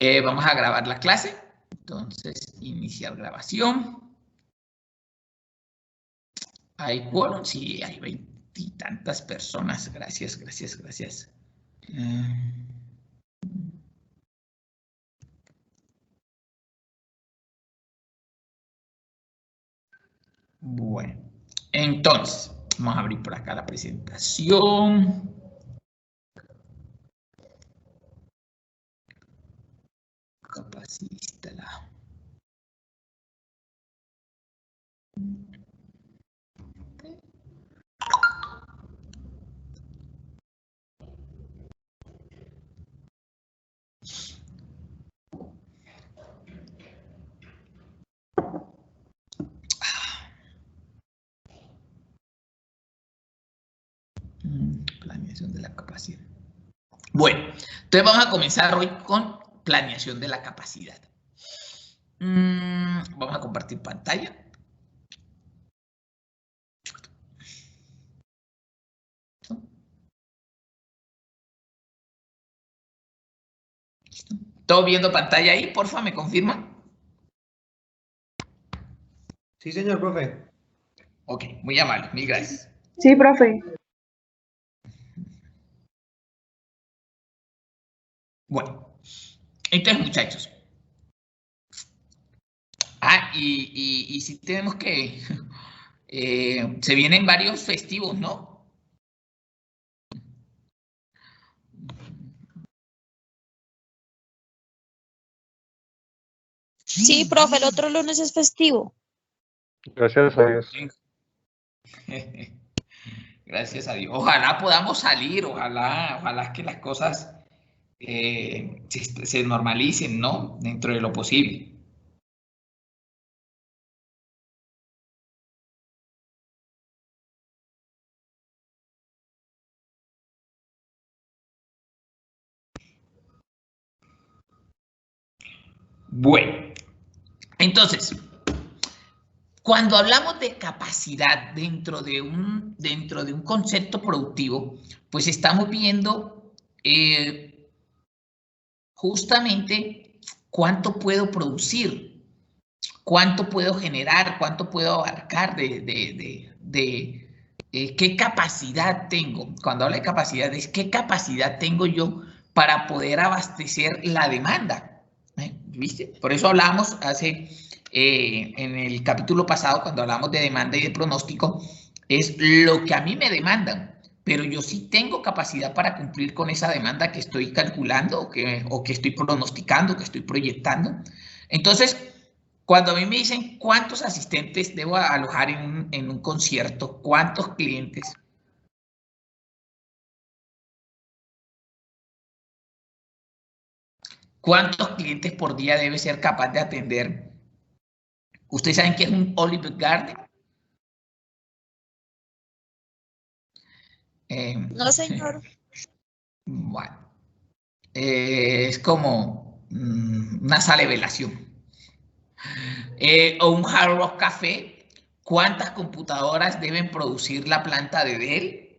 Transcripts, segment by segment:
Vamos a grabar la clase. Entonces, iniciar grabación. ¿Hay quórum? Sí, hay 20 y tantas personas. Gracias, gracias, gracias. Bueno, entonces, vamos a abrir por acá la presentación. Capacita la. Planeación de la capacidad. Bueno, entonces vamos a comenzar hoy con planeación de la capacidad. Vamos a compartir pantalla. ¿Listo? ¿Todo viendo pantalla ahí? Porfa, ¿me confirman? Sí, señor, profe. Ok, muy amable, mil gracias. Sí, profe. Bueno, entonces, muchachos. Y sí tenemos que... se vienen varios festivos, ¿no? Sí, profe, el otro lunes es festivo. Gracias a Dios. Gracias a Dios. Ojalá podamos salir, ojalá que las cosas se normalicen, ¿no? Dentro de lo posible. Bueno, entonces, cuando hablamos de capacidad dentro de un concepto productivo, pues estamos viendo justamente cuánto puedo producir, cuánto puedo generar, cuánto puedo abarcar qué capacidad tengo. Cuando hablo de capacidad, es qué capacidad tengo yo para poder abastecer la demanda. ¿Viste? Por eso hablamos en el capítulo pasado, cuando hablamos de demanda y de pronóstico, es lo que a mí me demandan, pero yo sí tengo capacidad para cumplir con esa demanda que estoy calculando o que estoy pronosticando, que estoy proyectando. Entonces, cuando a mí me dicen cuántos asistentes debo alojar en un concierto, cuántos clientes, ¿cuántos clientes por día debe ser capaz de atender? ¿Ustedes saben qué es un Olive Garden? No, señor. Bueno, es como una sala de velación. O un Hard Rock Café, ¿cuántas computadoras deben producir la planta de Dell?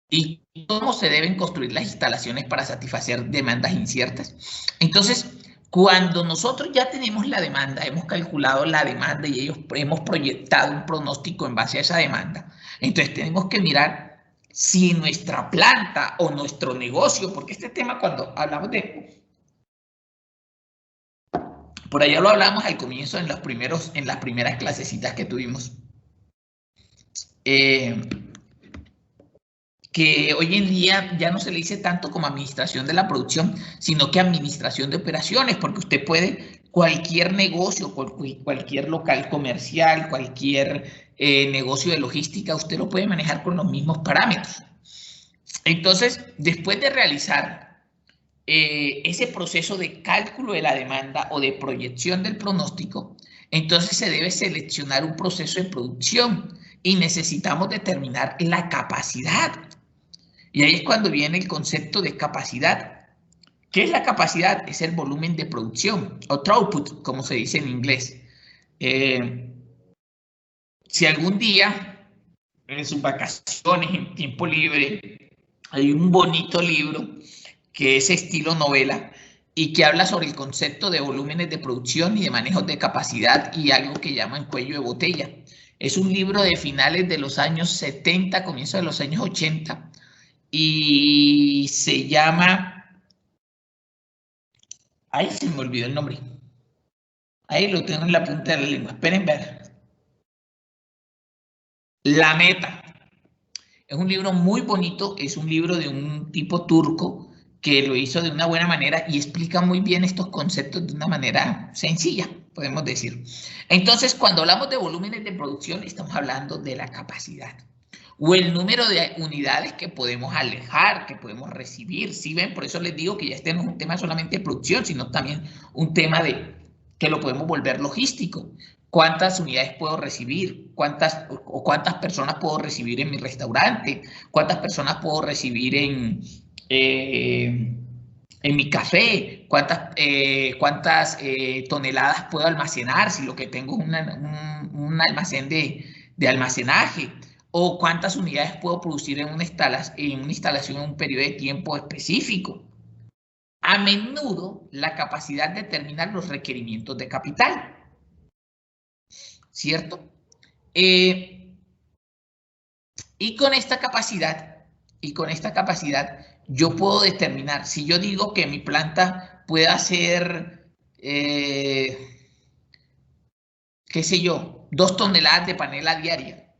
Y cómo se deben construir las instalaciones para satisfacer demandas inciertas. Entonces, cuando nosotros ya tenemos la demanda, hemos calculado la demanda y hemos proyectado un pronóstico en base a esa demanda, entonces tenemos que mirar si nuestra planta o nuestro negocio, porque este tema cuando hablamos de... Por allá lo hablamos al comienzo en las primeras clasecitas que tuvimos. Que hoy en día ya no se le dice tanto como administración de la producción, sino que administración de operaciones, porque usted puede, cualquier negocio, cualquier local comercial, cualquier negocio de logística, usted lo puede manejar con los mismos parámetros. Entonces, después de realizar ese proceso de cálculo de la demanda o de proyección del pronóstico, entonces se debe seleccionar un proceso de producción y necesitamos determinar la capacidad. Y ahí es cuando viene el concepto de capacidad. ¿Qué es la capacidad? Es el volumen de producción, o throughput, como se dice en inglés. Si algún día, en sus vacaciones, en tiempo libre, hay un bonito libro que es estilo novela y que habla sobre el concepto de volúmenes de producción y de manejos de capacidad y algo que llaman cuello de botella. Es un libro de finales de los años 70, comienzo de los años 80 y se llama... Ay, se me olvidó el nombre. Ahí lo tengo en la punta de la lengua. Esperen ver. La meta. Es un libro muy bonito, es un libro de un tipo turco que lo hizo de una buena manera y explica muy bien estos conceptos de una manera sencilla, podemos decir. Entonces, cuando hablamos de volúmenes de producción, estamos hablando de la capacidad o el número de unidades que podemos alejar, que podemos recibir. ¿Sí ven? Por eso les digo que ya este no es un tema solamente de producción, sino también un tema de que lo podemos volver logístico. ¿Cuántas unidades puedo recibir? ¿Cuántas personas puedo recibir en mi restaurante? ¿Cuántas personas puedo recibir en mi café? ¿Cuántas toneladas puedo almacenar si lo que tengo es un almacén de almacenaje? ¿O cuántas unidades puedo producir en una instalación en un periodo de tiempo específico? A menudo la capacidad determina los requerimientos de capital. ¿Cierto? Y con esta capacidad, yo puedo determinar, si yo digo que mi planta puede hacer, qué sé yo, 2 toneladas de panela diaria.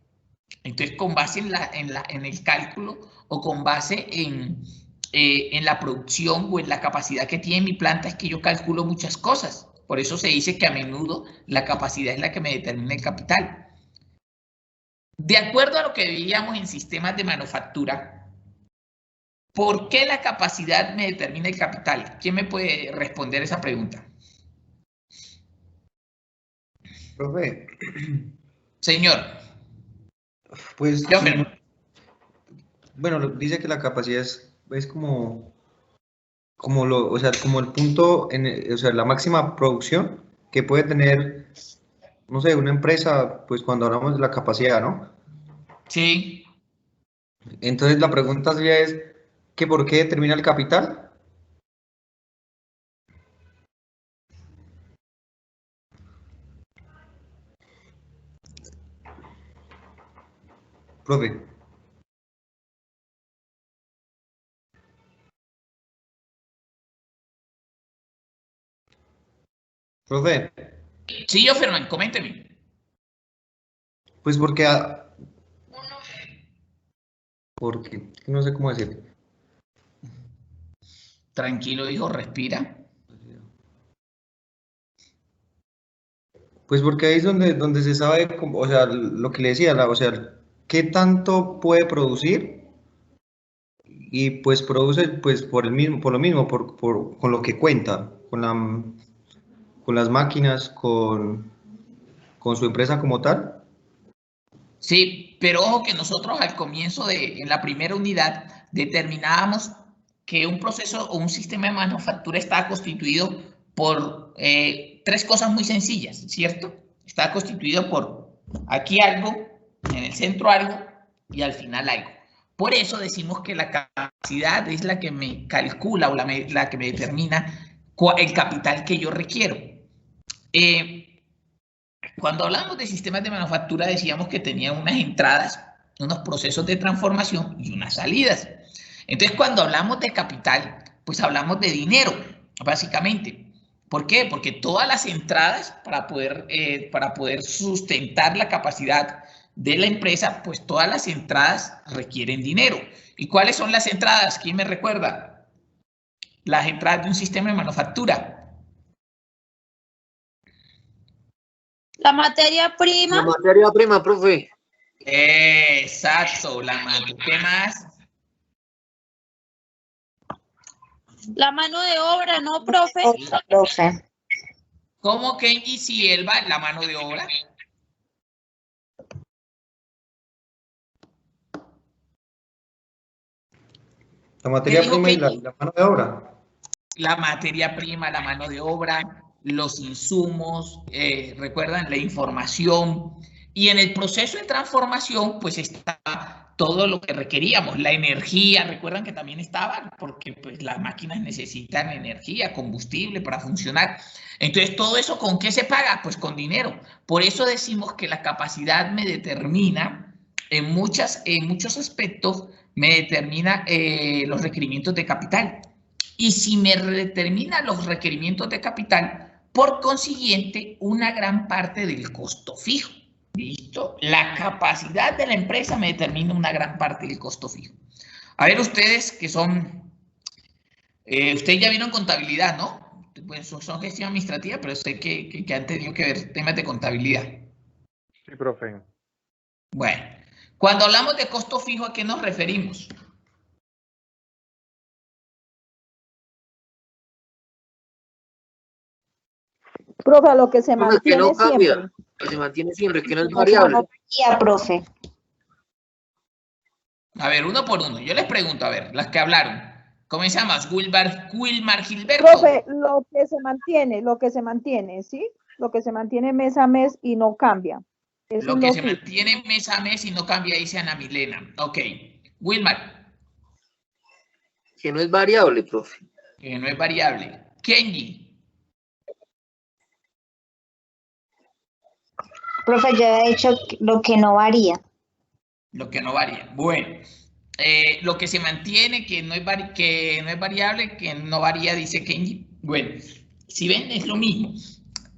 Entonces, con base en el cálculo o con base en la producción o en la capacidad que tiene mi planta, es que yo calculo muchas cosas. Por eso se dice que a menudo la capacidad es la que me determina el capital. De acuerdo a lo que veíamos en sistemas de manufactura, ¿por qué la capacidad me determina el capital? ¿Quién me puede responder esa pregunta? Profe. Señor. Pues, Yo, sí, bueno, dice que la capacidad es como el punto, o sea, la máxima producción que puede tener, no sé, una empresa, pues cuando hablamos de la capacidad, ¿no? Sí. Entonces la pregunta sería que ¿por qué determina el capital? Profe. Profe. Sí, yo, Ferman, coménteme. Pues porque no sé cómo decir. Tranquilo, hijo, respira. Pues porque ahí es donde se sabe, o sea, lo que le decía, o sea, qué tanto puede producir y pues produce pues por lo mismo, con lo que cuenta, con las máquinas, con su empresa como tal. Sí, pero ojo que nosotros al comienzo en la primera unidad determinábamos que un proceso o un sistema de manufactura estaba constituido por 3 cosas muy sencillas, ¿cierto? Está constituido por aquí algo, en el centro algo y al final algo. Por eso decimos que la capacidad es la que me calcula o la que me determina el capital que yo requiero. Cuando hablamos de sistemas de manufactura decíamos que tenían unas entradas, unos procesos de transformación y unas salidas. Entonces, cuando hablamos de capital, pues hablamos de dinero, básicamente. ¿Por qué? Porque todas las entradas para poder sustentar la capacidad de la empresa, pues todas las entradas requieren dinero. ¿Y cuáles son las entradas? ¿Quién me recuerda? Las entradas de un sistema de manufactura. La materia prima. La materia prima, profe. Exacto, ¿qué más? La mano de obra, ¿no, profe? Profe. ¿Cómo Kenji si Elba, la mano de obra? La materia prima y la mano de obra. La materia prima, la mano de obra, los insumos, recuerdan, la información. Y en el proceso de transformación, pues está todo lo que requeríamos. La energía, recuerdan que también estaba, porque pues, las máquinas necesitan energía, combustible para funcionar. Entonces, ¿todo eso con qué se paga? Pues con dinero. Por eso decimos que la capacidad me determina, en muchos aspectos, me determina los requerimientos de capital. Y si me determina los requerimientos de capital, por consiguiente, una gran parte del costo fijo. ¿Listo? La capacidad de la empresa me determina una gran parte del costo fijo. A ver, ustedes que son, ustedes ya vieron contabilidad, ¿no? Pues son gestión administrativa, pero sé que han tenido que ver temas de contabilidad. Sí, profe. Bueno, cuando hablamos de costo fijo, ¿a qué nos referimos? Profe, a lo que se mantiene que no cambia, siempre. que se mantiene siempre, que no es variable. Profe. A ver, uno por uno. Yo les pregunto, a ver, las que hablaron. Comenzamos. Wilmar Gilberto. Profe, lo que se mantiene, ¿sí? Lo que se mantiene mes a mes y no cambia. Lo que se mantiene mes a mes y no cambia, dice Ana Milena. Ok. Wilmar. Que no es variable, profe. Que no es variable. Kenji. Profe, yo he dicho lo que no varía. Lo que no varía. Bueno. Lo que se mantiene, que no es variable, que no varía, dice Kenji. Bueno, si ven, es lo mismo.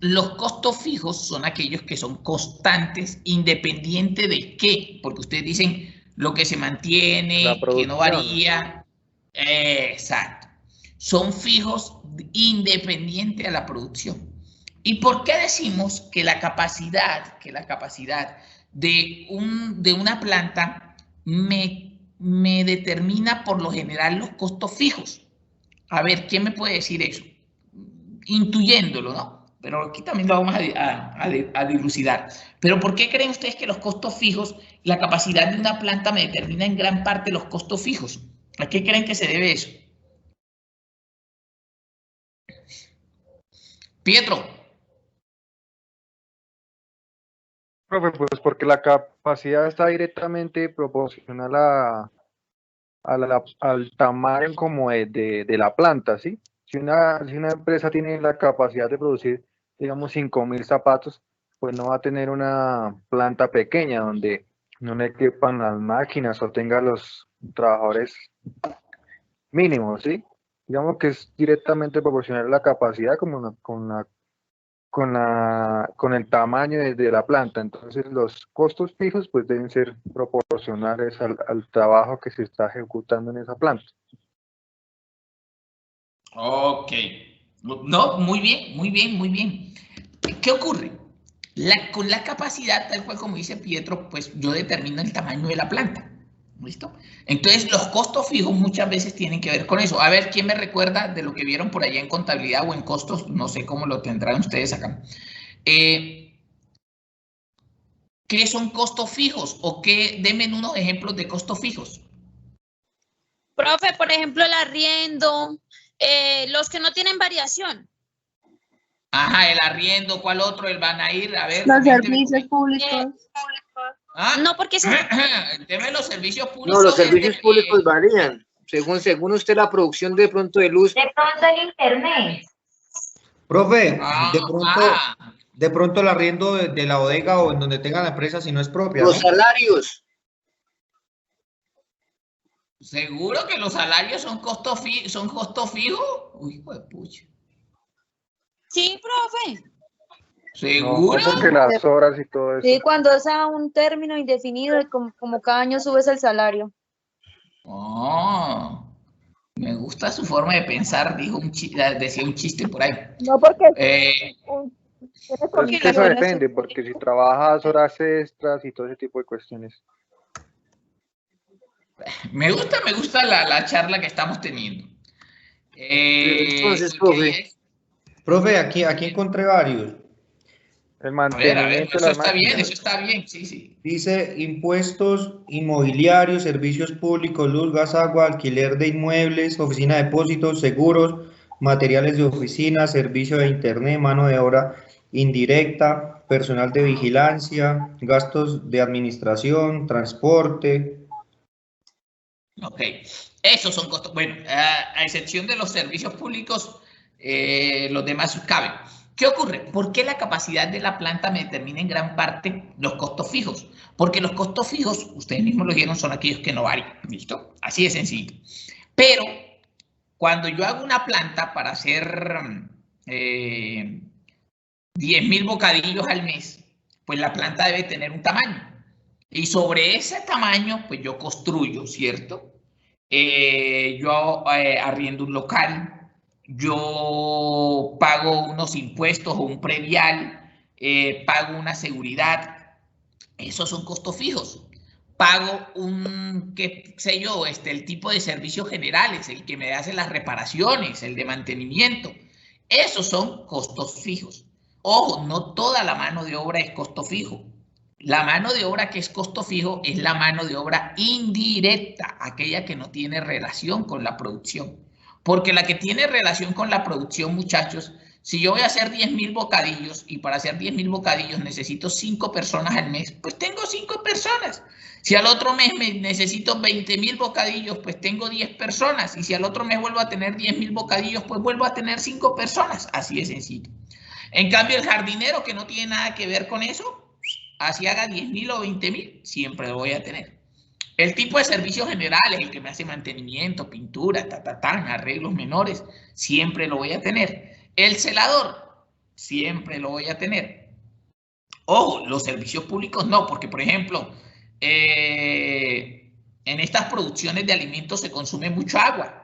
Los costos fijos son aquellos que son constantes, independiente de qué, porque ustedes dicen lo que se mantiene, que no varía. Exacto. Son fijos independiente a la producción. ¿Y por qué decimos que la capacidad de una planta me determina por lo general los costos fijos? A ver, ¿quién me puede decir eso? Intuyéndolo, ¿no? Pero aquí también lo vamos a dilucidar. Pero ¿por qué creen ustedes que los costos fijos, la capacidad de una planta me determina en gran parte los costos fijos? ¿A qué creen que se debe eso? Pietro. Profe, pues porque la capacidad está directamente proporcional al tamaño como de la planta, ¿sí? Si una empresa tiene la capacidad de producir, digamos, 5.000 zapatos, pues no va a tener una planta pequeña donde no le quepan las máquinas o tenga los trabajadores mínimos, ¿sí? Digamos que es directamente proporcional a la capacidad con el tamaño de la planta. Entonces los costos fijos pues deben ser proporcionales al trabajo que se está ejecutando en esa planta. Ok. No, muy bien, muy bien, muy bien. ¿Qué ocurre? Con la capacidad, tal cual como dice Pietro, pues yo determino el tamaño de la planta. ¿Listo? Entonces los costos fijos muchas veces tienen que ver con eso. A ver, ¿quién me recuerda de lo que vieron por allá en contabilidad o en costos? No sé cómo lo tendrán ustedes acá. ¿Qué son costos fijos? O qué, denme unos ejemplos de costos fijos. Profe, por ejemplo, el arriendo, los que no tienen variación. Ajá, el arriendo, ¿cuál otro? El van a ir, a ver. Los servicios públicos. ¿Ah? No, porque Deme los servicios públicos. No, los servicios públicos varían. Según usted, la producción de pronto de luz. De pronto el internet. Profe, de pronto el arriendo de la bodega o en donde tenga la empresa si no es propia, ¿no? Los salarios. ¿Seguro que los salarios son costos fijos? Uy, pues pucha. sí, profe. ¿Seguro? No, porque las horas y todo eso. Sí, cuando es a un término indefinido, y como cada año subes el salario. Oh, me gusta su forma de pensar, decía un chiste por ahí. No, porque Pero es que eso depende, porque si trabajas horas extras y todo ese tipo de cuestiones. Me gusta la charla que estamos teniendo. Entonces, profe. Profe, aquí encontré varios. El A ver, mantenimiento eso de las está bien, máquinas. eso está bien, sí, sí. Dice impuestos inmobiliarios, servicios públicos, luz, gas, agua, alquiler de inmuebles, oficina de depósitos, seguros, materiales de oficina, servicio de internet, mano de obra indirecta, personal de vigilancia, gastos de administración, transporte, Ok, esos son costos. Bueno, a excepción de los servicios públicos, los demás caben. ¿Qué ocurre? ¿Por qué la capacidad de la planta me determina en gran parte los costos fijos? Porque los costos fijos, ustedes mismos lo dijeron, son aquellos que no varían. ¿Listo? Así de sencillo. Pero cuando yo hago una planta para hacer 10.000 bocadillos al mes, pues la planta debe tener un tamaño. Y sobre ese tamaño, pues yo construyo, ¿cierto? Yo arriendo un local, yo pago unos impuestos o un predial, pago una seguridad. Esos son costos fijos. Pago qué sé yo, el tipo de servicios generales, el que me hace las reparaciones, el de mantenimiento. Esos son costos fijos. Ojo, no toda la mano de obra es costo fijo. La mano de obra que es costo fijo es la mano de obra indirecta, aquella que no tiene relación con la producción. Porque la que tiene relación con la producción, muchachos, si yo voy a hacer 10.000 bocadillos y para hacer 10.000 bocadillos necesito 5 personas al mes, pues tengo 5 personas. Si al otro mes necesito 20.000 bocadillos, pues tengo 10 personas. Y si al otro mes vuelvo a tener 10.000 bocadillos, pues vuelvo a tener 5 personas. Así de sencillo. En cambio, el jardinero, que no tiene nada que ver con eso, así haga 10.000 o 20.000, siempre lo voy a tener. El tipo de servicios generales, el que me hace mantenimiento, pintura, arreglos menores, siempre lo voy a tener. El celador, siempre lo voy a tener. Ojo, los servicios públicos no, porque por ejemplo, en estas producciones de alimentos se consume mucha agua.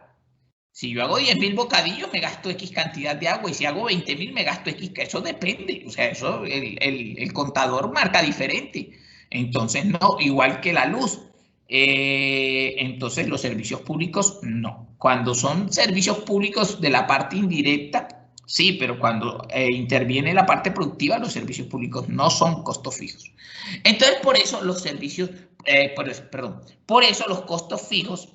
Si yo hago 10.000 bocadillos, me gasto X cantidad de agua. Y si hago 20.000, me gasto X. Eso depende. O sea, eso el contador marca diferente. Entonces, no. Igual que la luz. Entonces, los servicios públicos, no. Cuando son servicios públicos de la parte indirecta, sí. Pero cuando interviene la parte productiva, los servicios públicos no son costos fijos. Entonces, por eso los servicios... por eso los costos fijos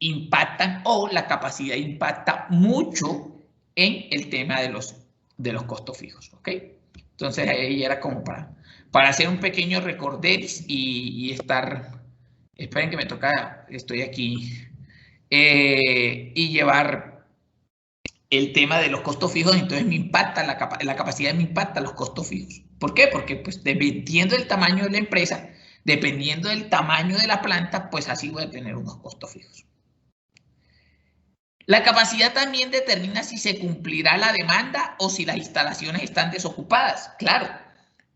impactan o la capacidad impacta mucho en el tema de los costos fijos, ¿ok? Entonces ahí era como para hacer un pequeño recorderis y estar, esperen que me toca, estoy aquí, y llevar el tema de los costos fijos, entonces me impacta, la capacidad me impacta los costos fijos. ¿Por qué? Porque pues dependiendo del tamaño de la empresa, dependiendo del tamaño de la planta, pues así voy a tener unos costos fijos. La capacidad también determina si se cumplirá la demanda o si las instalaciones están desocupadas. Claro,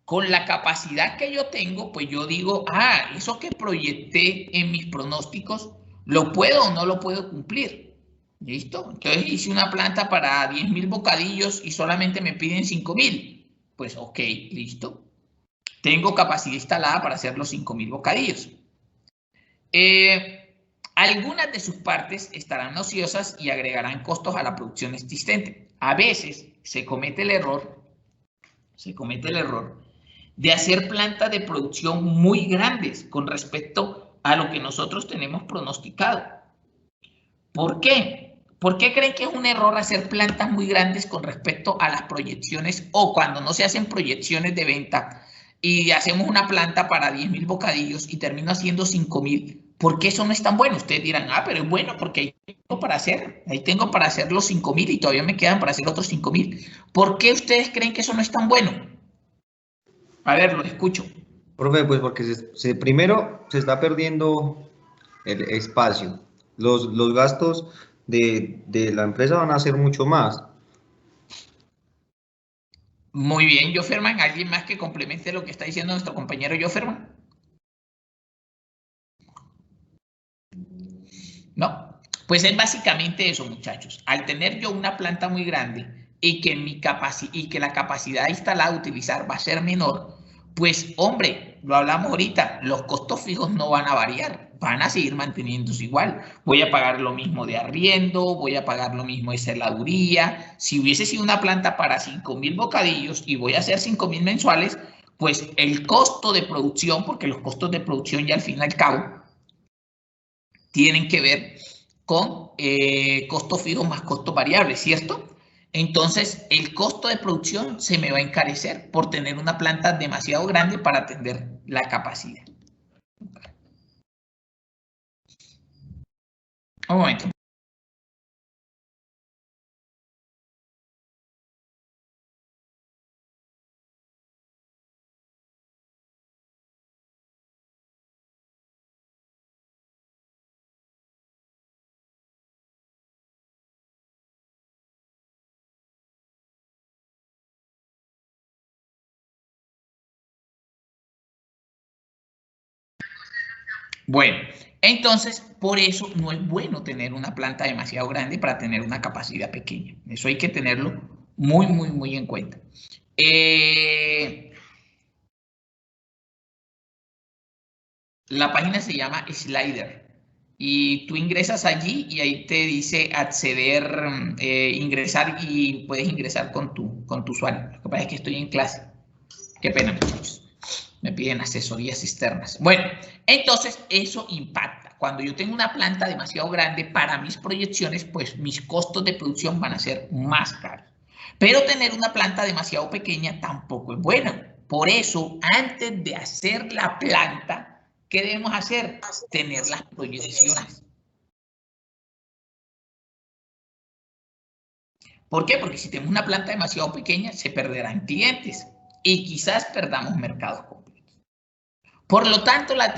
con la capacidad que yo tengo, pues yo digo, eso que proyecté en mis pronósticos, ¿lo puedo o no lo puedo cumplir? ¿Listo? Entonces hice una planta para 10.000 bocadillos y solamente me piden 5.000. Pues ok, listo. Tengo capacidad instalada para hacer los 5.000 bocadillos. Algunas de sus partes estarán ociosas y agregarán costos a la producción existente. A veces se comete el error de hacer plantas de producción muy grandes con respecto a lo que nosotros tenemos pronosticado. ¿Por qué? ¿Por qué creen que es un error hacer plantas muy grandes con respecto a las proyecciones o cuando no se hacen proyecciones de venta y hacemos una planta para 10.000 bocadillos y termino haciendo 5.000? ¿Por qué eso no es tan bueno? Ustedes dirán, pero es bueno porque ahí tengo para hacer los 5.000 y todavía me quedan para hacer otros 5.000. ¿Por qué ustedes creen que eso no es tan bueno? A ver, lo escucho. Profe, pues porque primero se está perdiendo el espacio. Los gastos de la empresa van a ser mucho más. Muy bien, Jofferman. ¿Alguien más que complemente lo que está diciendo nuestro compañero Jofferman? No, pues es básicamente eso, muchachos. Al tener yo una planta muy grande y que la capacidad instalada a utilizar va a ser menor, pues hombre, lo hablamos ahorita, los costos fijos no van a variar, van a seguir manteniéndose igual. Voy a pagar lo mismo de arriendo, voy a pagar lo mismo de celaduría. Si hubiese sido una planta para 5.000 bocadillos y voy a hacer 5.000 mensuales, pues el costo de producción, porque los costos de producción ya al fin y al cabo tienen que ver con costos fijos más costos variables, ¿cierto? Entonces, el costo de producción se me va a encarecer por tener una planta demasiado grande para atender la capacidad. Un momento. Bueno, entonces, por eso no es bueno tener una planta demasiado grande para tener una capacidad pequeña. Eso hay que tenerlo muy, muy, muy en cuenta. La página se llama Slider y tú ingresas allí y ahí te dice acceder, ingresar y puedes ingresar con tu usuario. Lo que pasa es que estoy en clase. Qué pena, muchachos. Me piden asesorías externas. Bueno, entonces eso impacta. Cuando yo tengo una planta demasiado grande para mis proyecciones, pues mis costos de producción van a ser más caros. Pero tener una planta demasiado pequeña tampoco es bueno. Por eso, antes de hacer la planta, ¿qué debemos hacer? Tener las proyecciones. ¿Por qué? Porque si tenemos una planta demasiado pequeña, se perderán clientes y quizás perdamos mercados completos. Por lo tanto, la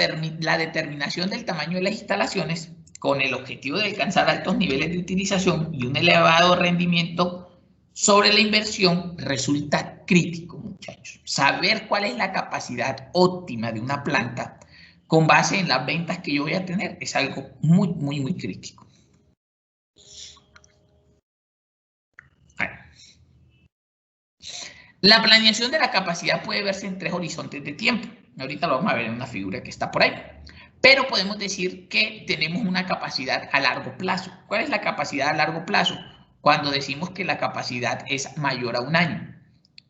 determinación del tamaño de las instalaciones con el objetivo de alcanzar altos niveles de utilización y un elevado rendimiento sobre la inversión resulta crítico, muchachos. Saber cuál es la capacidad óptima de una planta con base en las ventas que yo voy a tener es algo muy, muy, muy crítico. La planeación de la capacidad puede verse en 3 horizontes de tiempo. Ahorita lo vamos a ver en una figura que está por ahí. Pero podemos decir que tenemos una capacidad a largo plazo. ¿Cuál es la capacidad a largo plazo? Cuando decimos que la capacidad es mayor a 1 año.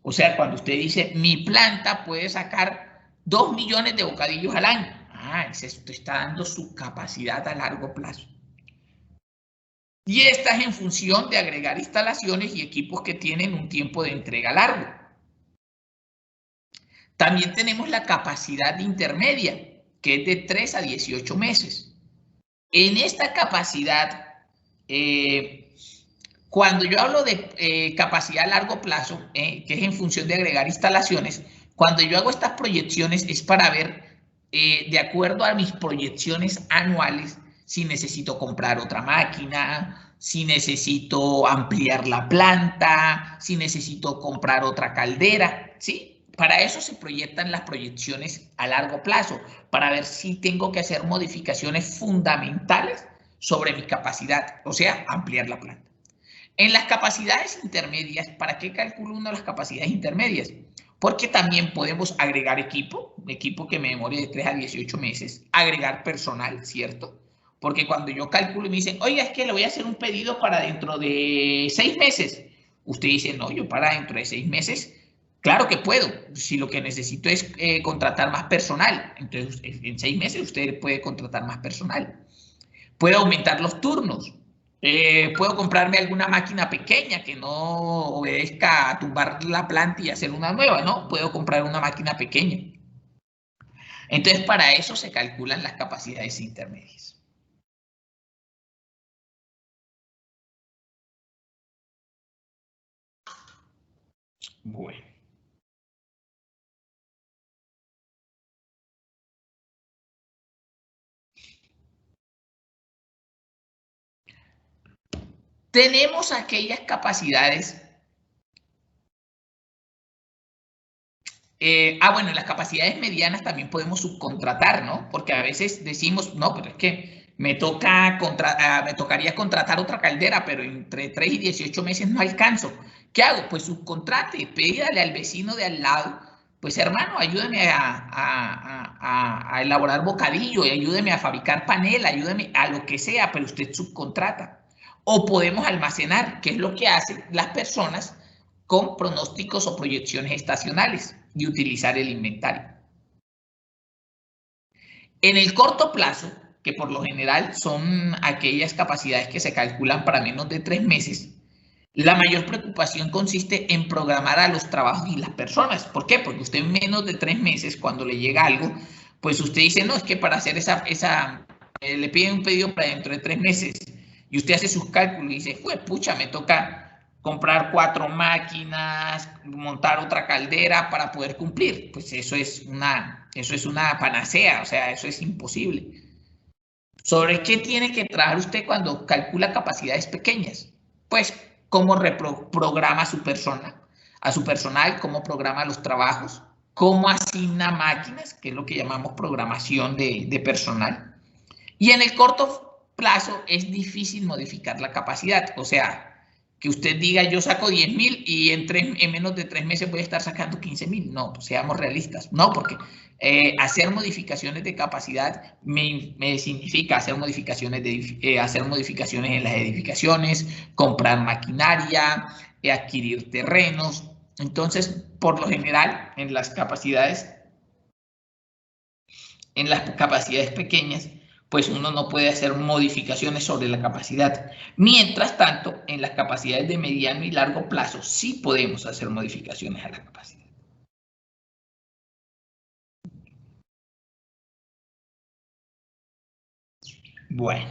O sea, cuando usted dice, mi planta puede sacar 2 millones de bocadillos al año. Esto está dando su capacidad a largo plazo. Y esta es en función de agregar instalaciones y equipos que tienen un tiempo de entrega largo. También tenemos la capacidad intermedia, que es de 3 a 18 meses. En esta capacidad, cuando yo hablo de capacidad a largo plazo, que es en función de agregar instalaciones, cuando yo hago estas proyecciones es para ver, de acuerdo a mis proyecciones anuales, si necesito comprar otra máquina, si necesito ampliar la planta, si necesito comprar otra caldera, ¿sí? Para eso se proyectan las proyecciones a largo plazo, para ver si tengo que hacer modificaciones fundamentales sobre mi capacidad, o sea, ampliar la planta. En las capacidades intermedias, ¿para qué calculo uno las capacidades intermedias? Porque también podemos agregar equipo que me demore de 3 a 18 meses, agregar personal, ¿cierto? Porque cuando yo calculo y me dicen, oiga, es que le voy a hacer un pedido para dentro de 6 meses. Usted dice, no, yo para dentro de 6 meses, claro que puedo. Si lo que necesito es contratar más personal, entonces en 6 meses usted puede contratar más personal. Puede aumentar los turnos. Puedo comprarme alguna máquina pequeña que no obedezca a tumbar la planta y hacer una nueva, ¿no? Puedo comprar una máquina pequeña. Entonces, para eso se calculan las capacidades intermedias. Bueno. Tenemos aquellas capacidades. Bueno, las capacidades medianas también podemos subcontratar, ¿no? Porque a veces decimos, no, pero es que me tocaría contratar otra caldera, pero entre 3 y 18 meses no alcanzo. ¿Qué hago? Pues subcontrate, pídale al vecino de al lado, pues hermano, ayúdeme a elaborar bocadillo, ayúdeme a fabricar panela, ayúdeme a lo que sea, pero usted subcontrata. O podemos almacenar, que es lo que hacen las personas con pronósticos o proyecciones estacionales y utilizar el inventario. En el corto plazo, que por lo general son aquellas capacidades que se calculan para menos de 3 meses, la mayor preocupación consiste en programar a los trabajos y las personas. ¿Por qué? Porque usted en menos de 3 meses, cuando le llega algo, pues usted dice, no, es que para hacer esa le piden un pedido para dentro de 3 meses y usted hace sus cálculos y dice, pues pucha, me toca comprar 4 máquinas, montar otra caldera para poder cumplir. Pues eso es una panacea, o sea, eso es imposible. ¿Sobre qué tiene que trabajar usted cuando calcula capacidades pequeñas? Pues cómo reprograma a su personal, cómo programa los trabajos, cómo asigna máquinas, que es lo que llamamos programación de personal. Y en el corto plazo es difícil modificar la capacidad, o sea, que usted diga yo saco 10.000 y en menos de 3 meses voy a estar sacando 15.000. No, pues seamos realistas. No, porque hacer modificaciones de capacidad me significa hacer modificaciones en las edificaciones, comprar maquinaria, adquirir terrenos. Entonces, por lo general, en las capacidades pequeñas, pues uno no puede hacer modificaciones sobre la capacidad. Mientras tanto, en las capacidades de mediano y largo plazo sí podemos hacer modificaciones a la capacidad. Bueno.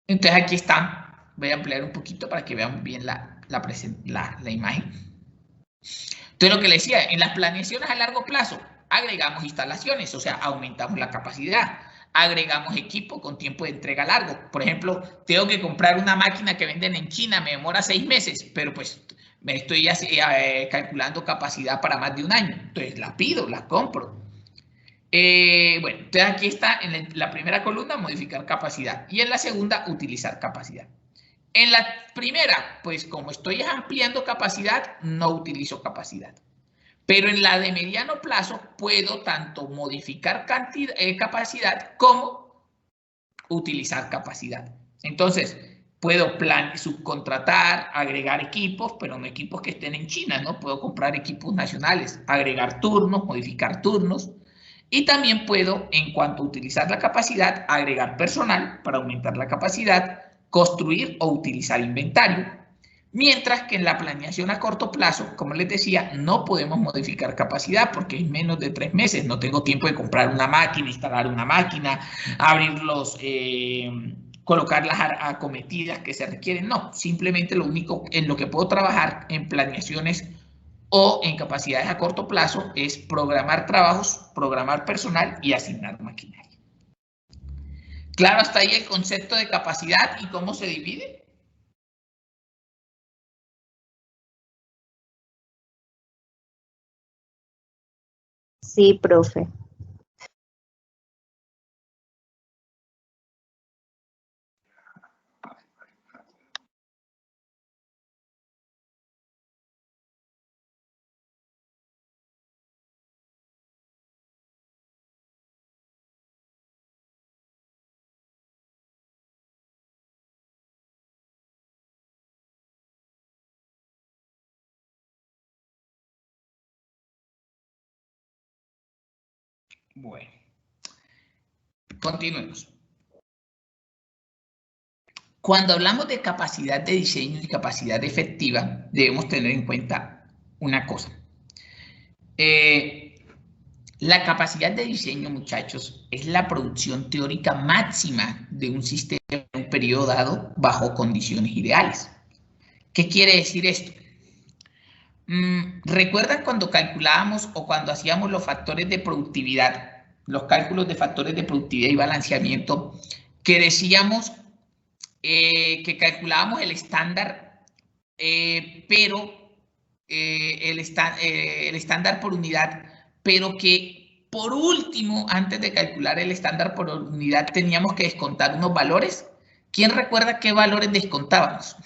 Entonces aquí está. Voy a ampliar un poquito para que vean bien la imagen. Entonces lo que le decía, en las planeaciones a largo plazo, agregamos instalaciones, o sea, aumentamos la capacidad. Agregamos equipo con tiempo de entrega largo. Por ejemplo, tengo que comprar una máquina que venden en China, me demora 6 meses, pero pues me estoy calculando capacidad para más de un año. Entonces la pido, la compro. Bueno, entonces aquí está en la primera columna, modificar capacidad. Y en la segunda, utilizar capacidad. En la primera, pues como estoy ampliando capacidad, no utilizo capacidad. Pero en la de mediano plazo puedo tanto modificar capacidad como utilizar capacidad. Entonces, puedo subcontratar, agregar equipos, pero no equipos que estén en China, ¿no? Puedo comprar equipos nacionales, agregar turnos, modificar turnos. Y también puedo, en cuanto a utilizar la capacidad, agregar personal para aumentar la capacidad, construir o utilizar inventario. Mientras que en la planeación a corto plazo, como les decía, no podemos modificar capacidad porque es menos de 3 meses. No tengo tiempo de comprar una máquina, instalar una máquina, abrirlos, colocar las acometidas que se requieren. No, simplemente lo único en lo que puedo trabajar en planeaciones o en capacidades a corto plazo es programar trabajos, programar personal y asignar maquinaria. Claro, hasta ahí el concepto de capacidad y cómo se divide. Sí, profe. Bueno, continuemos. Cuando hablamos de capacidad de diseño y capacidad efectiva, debemos tener en cuenta una cosa. La capacidad de diseño, muchachos, es la producción teórica máxima de un sistema en un periodo dado bajo condiciones ideales. ¿Qué quiere decir esto? ¿Recuerdan cuando calculábamos o cuando hacíamos los factores de productividad, los cálculos de factores de productividad y balanceamiento, que decíamos que calculábamos el estándar, pero el estándar por unidad, pero que por último, antes de calcular el estándar por unidad, teníamos que descontar unos valores? ¿Quién recuerda qué valores descontábamos?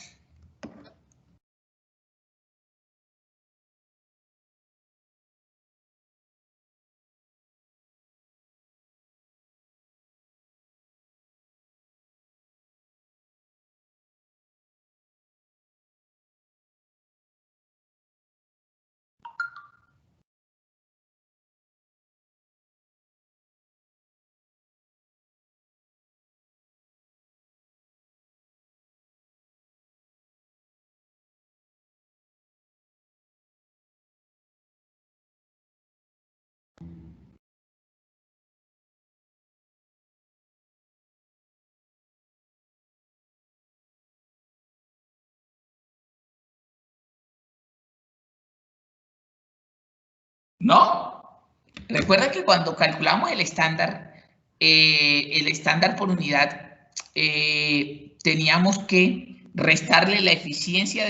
¿No? Recuerda que cuando calculamos el estándar por unidad, teníamos que restarle la eficiencia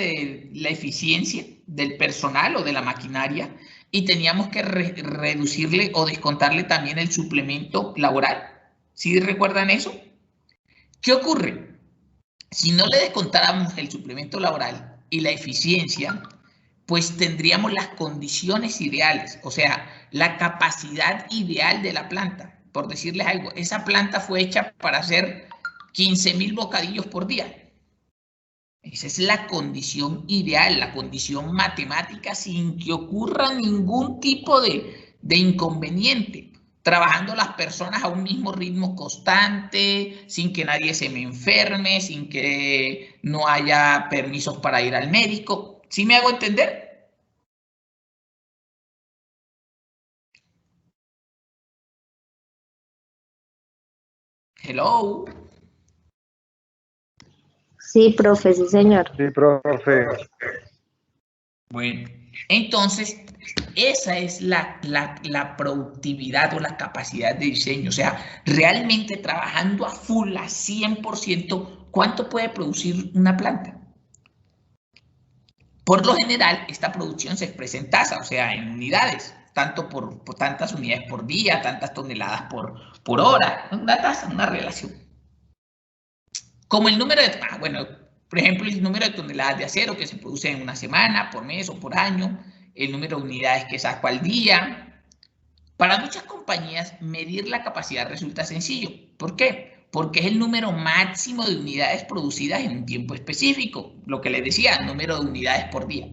del personal o de la maquinaria y teníamos que reducirle o descontarle también el suplemento laboral. ¿Sí recuerdan eso? ¿Qué ocurre? Si no le descontáramos el suplemento laboral y la eficiencia, pues tendríamos las condiciones ideales, o sea, la capacidad ideal de la planta. Por decirles algo, esa planta fue hecha para hacer 15.000 bocadillos por día. Esa es la condición ideal, la condición matemática sin que ocurra ningún tipo de inconveniente. Trabajando las personas a un mismo ritmo constante, sin que nadie se me enferme, sin que no haya permisos para ir al médico. ¿Sí me hago entender? Hello. Sí, profe, sí, señor. Sí, profe. Bueno, entonces, esa es la productividad o la capacidad de diseño. O sea, realmente trabajando a full, a 100%, ¿cuánto puede producir una planta? Por lo general, esta producción se expresa en tasa, o sea, en unidades, tanto por tantas unidades por día, tantas toneladas por hora, una tasa, una relación. Como el número de, bueno, por ejemplo, el número de toneladas de acero que se produce en una semana, por mes o por año, el número de unidades que saco al día. Para muchas compañías, medir la capacidad resulta sencillo. ¿Por qué? Porque es el número máximo de unidades producidas en un tiempo específico, lo que les decía, el número de unidades por día.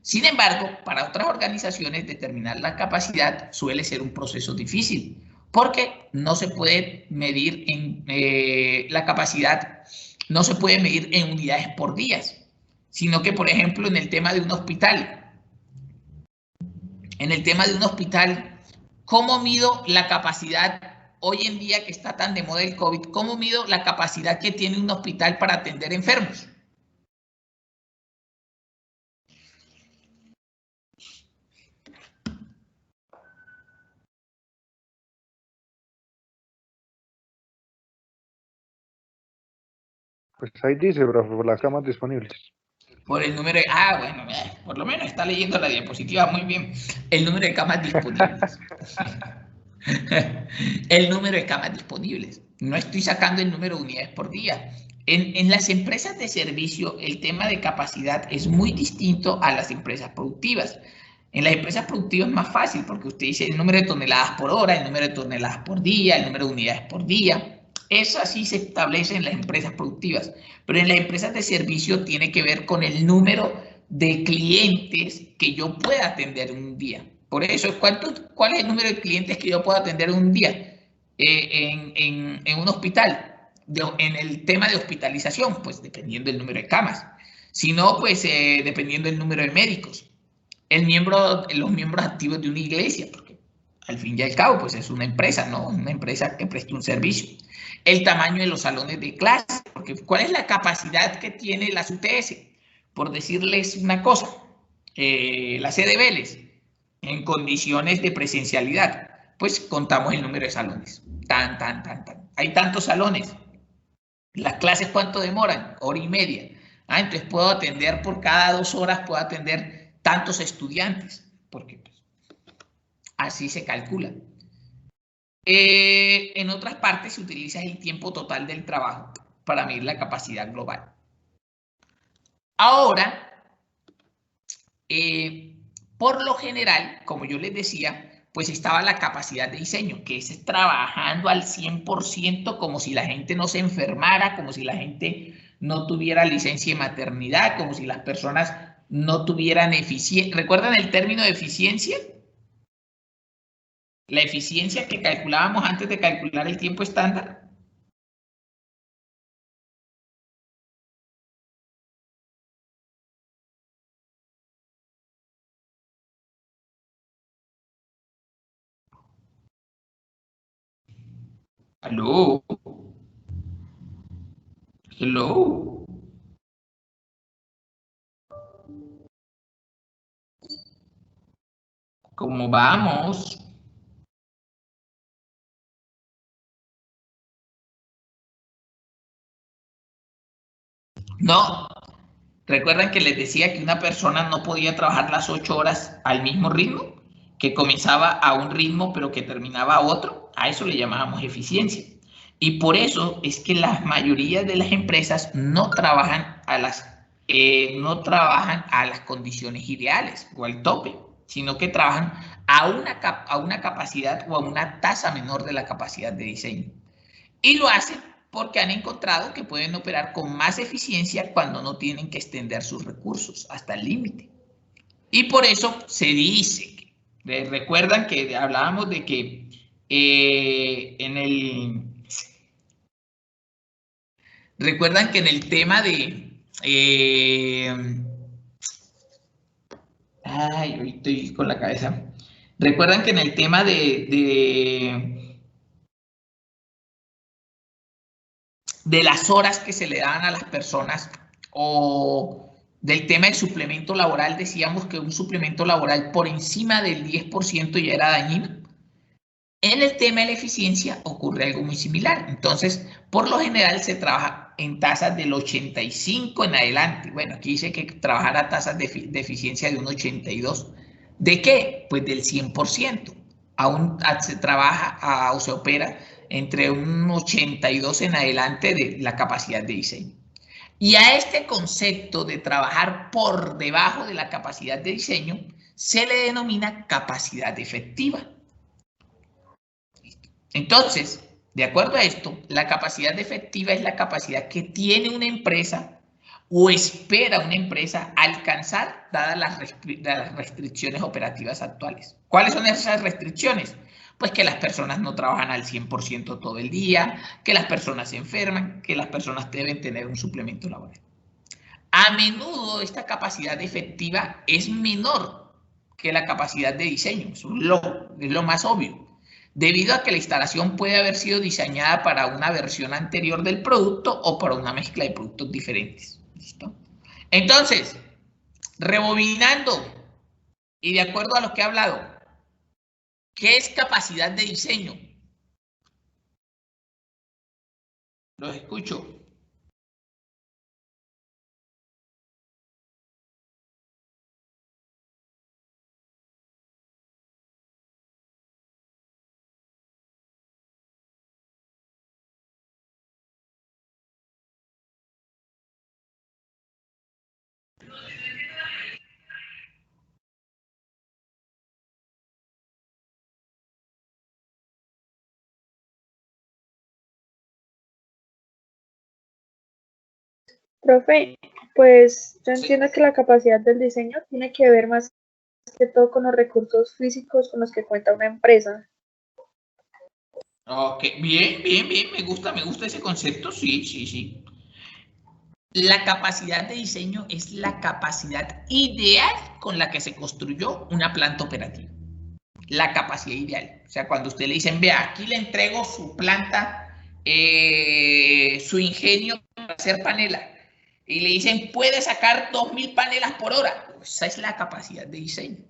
Sin embargo, para otras organizaciones, determinar la capacidad suele ser un proceso difícil, porque no se puede medir la capacidad, no se puede medir en unidades por días, sino que, por ejemplo, en el tema de un hospital, ¿cómo mido la capacidad hoy en día que está tan de moda el COVID? ¿Cómo mido la capacidad que tiene un hospital para atender enfermos? Pues ahí dice, profe, por las camas disponibles. Por el número de... bueno, por lo menos está leyendo la diapositiva muy bien. El número de camas disponibles. El número de camas disponibles. No estoy sacando el número de unidades por día. En las empresas de servicio, el tema de capacidad es muy distinto a las empresas productivas. En las empresas productivas es más fácil porque usted dice el número de toneladas por hora, el número de toneladas por día, el número de unidades por día. Eso así se establece en las empresas productivas. Pero en las empresas de servicio tiene que ver con el número de clientes que yo pueda atender en un día. Por eso, ¿cuál es el número de clientes que yo puedo atender en un día en un hospital? En el tema de hospitalización, pues dependiendo del número de camas. Si no, pues dependiendo del número de médicos. Los miembros activos de una iglesia, porque al fin y al cabo, pues es una empresa, ¿no? Una empresa que presta un servicio. El tamaño de los salones de clase, porque ¿cuál es la capacidad que tiene las UTS? Por decirles una cosa, la sede Vélez, en condiciones de presencialidad, pues contamos el número de salones. Hay tantos salones. Las clases, ¿cuánto demoran? Hora y media. Entonces puedo atender por cada 2 horas, puedo atender tantos estudiantes, porque pues, así se calcula. En otras partes se utiliza el tiempo total del trabajo para medir la capacidad global. Ahora, por lo general, como yo les decía, pues estaba la capacidad de diseño, que es trabajando al 100% como si la gente no se enfermara, como si la gente no tuviera licencia de maternidad, como si las personas no tuvieran eficiencia. ¿Recuerdan el término de eficiencia? La eficiencia que calculábamos antes de calcular el tiempo estándar. ¿Aló? Hello. Como ¿Cómo vamos? No. ¿Recuerdan que les decía que una persona no podía trabajar las 8 horas al mismo ritmo? Que comenzaba a un ritmo pero que terminaba a otro. A eso le llamábamos eficiencia. Y por eso es que la mayoría de las empresas no trabajan a las condiciones ideales o al tope, sino que trabajan a una capacidad o a una tasa menor de la capacidad de diseño. Y lo hacen porque han encontrado que pueden operar con más eficiencia cuando no tienen que extender sus recursos hasta el límite. Y por eso se dice, recuerdan que hablábamos de que recuerdan que en el tema de... hoy estoy con la cabeza. Recuerdan que en el tema de las horas que se le dan a las personas o del tema del suplemento laboral, decíamos que un suplemento laboral por encima del 10% ya era dañino. En el tema de la eficiencia ocurre algo muy similar. Entonces, por lo general se trabaja en tasas del 85 en adelante. Bueno, aquí dice que trabajar a tasas de eficiencia de un 82. ¿De qué? Pues del 100%. Aún se trabaja o se opera entre un 82 en adelante de la capacidad de diseño. Y a este concepto de trabajar por debajo de la capacidad de diseño se le denomina capacidad efectiva. Entonces, de acuerdo a esto, la capacidad efectiva es la capacidad que tiene una empresa o espera una empresa alcanzar dadas las restricciones operativas actuales. ¿Cuáles son esas restricciones? Pues que las personas no trabajan al 100% todo el día, que las personas se enferman, que las personas deben tener un suplemento laboral. A menudo esta capacidad efectiva es menor que la capacidad de diseño, eso es lo más obvio, debido a que la instalación puede haber sido diseñada para una versión anterior del producto o para una mezcla de productos diferentes. ¿Listo? Entonces, rebobinando y de acuerdo a lo que he hablado, ¿qué es capacidad de diseño? Los escucho. Profe, pues yo entiendo que la capacidad del diseño tiene que ver más que todo con los recursos físicos con los que cuenta una empresa. Ok, bien, me gusta ese concepto, sí. La capacidad de diseño es la capacidad ideal con la que se construyó una planta operativa. La capacidad ideal. O sea, cuando usted le dicen, vea, aquí le entrego su planta, su ingenio para hacer panela, y le dicen, puede sacar 2000 panelas por hora. Esa es la capacidad de diseño.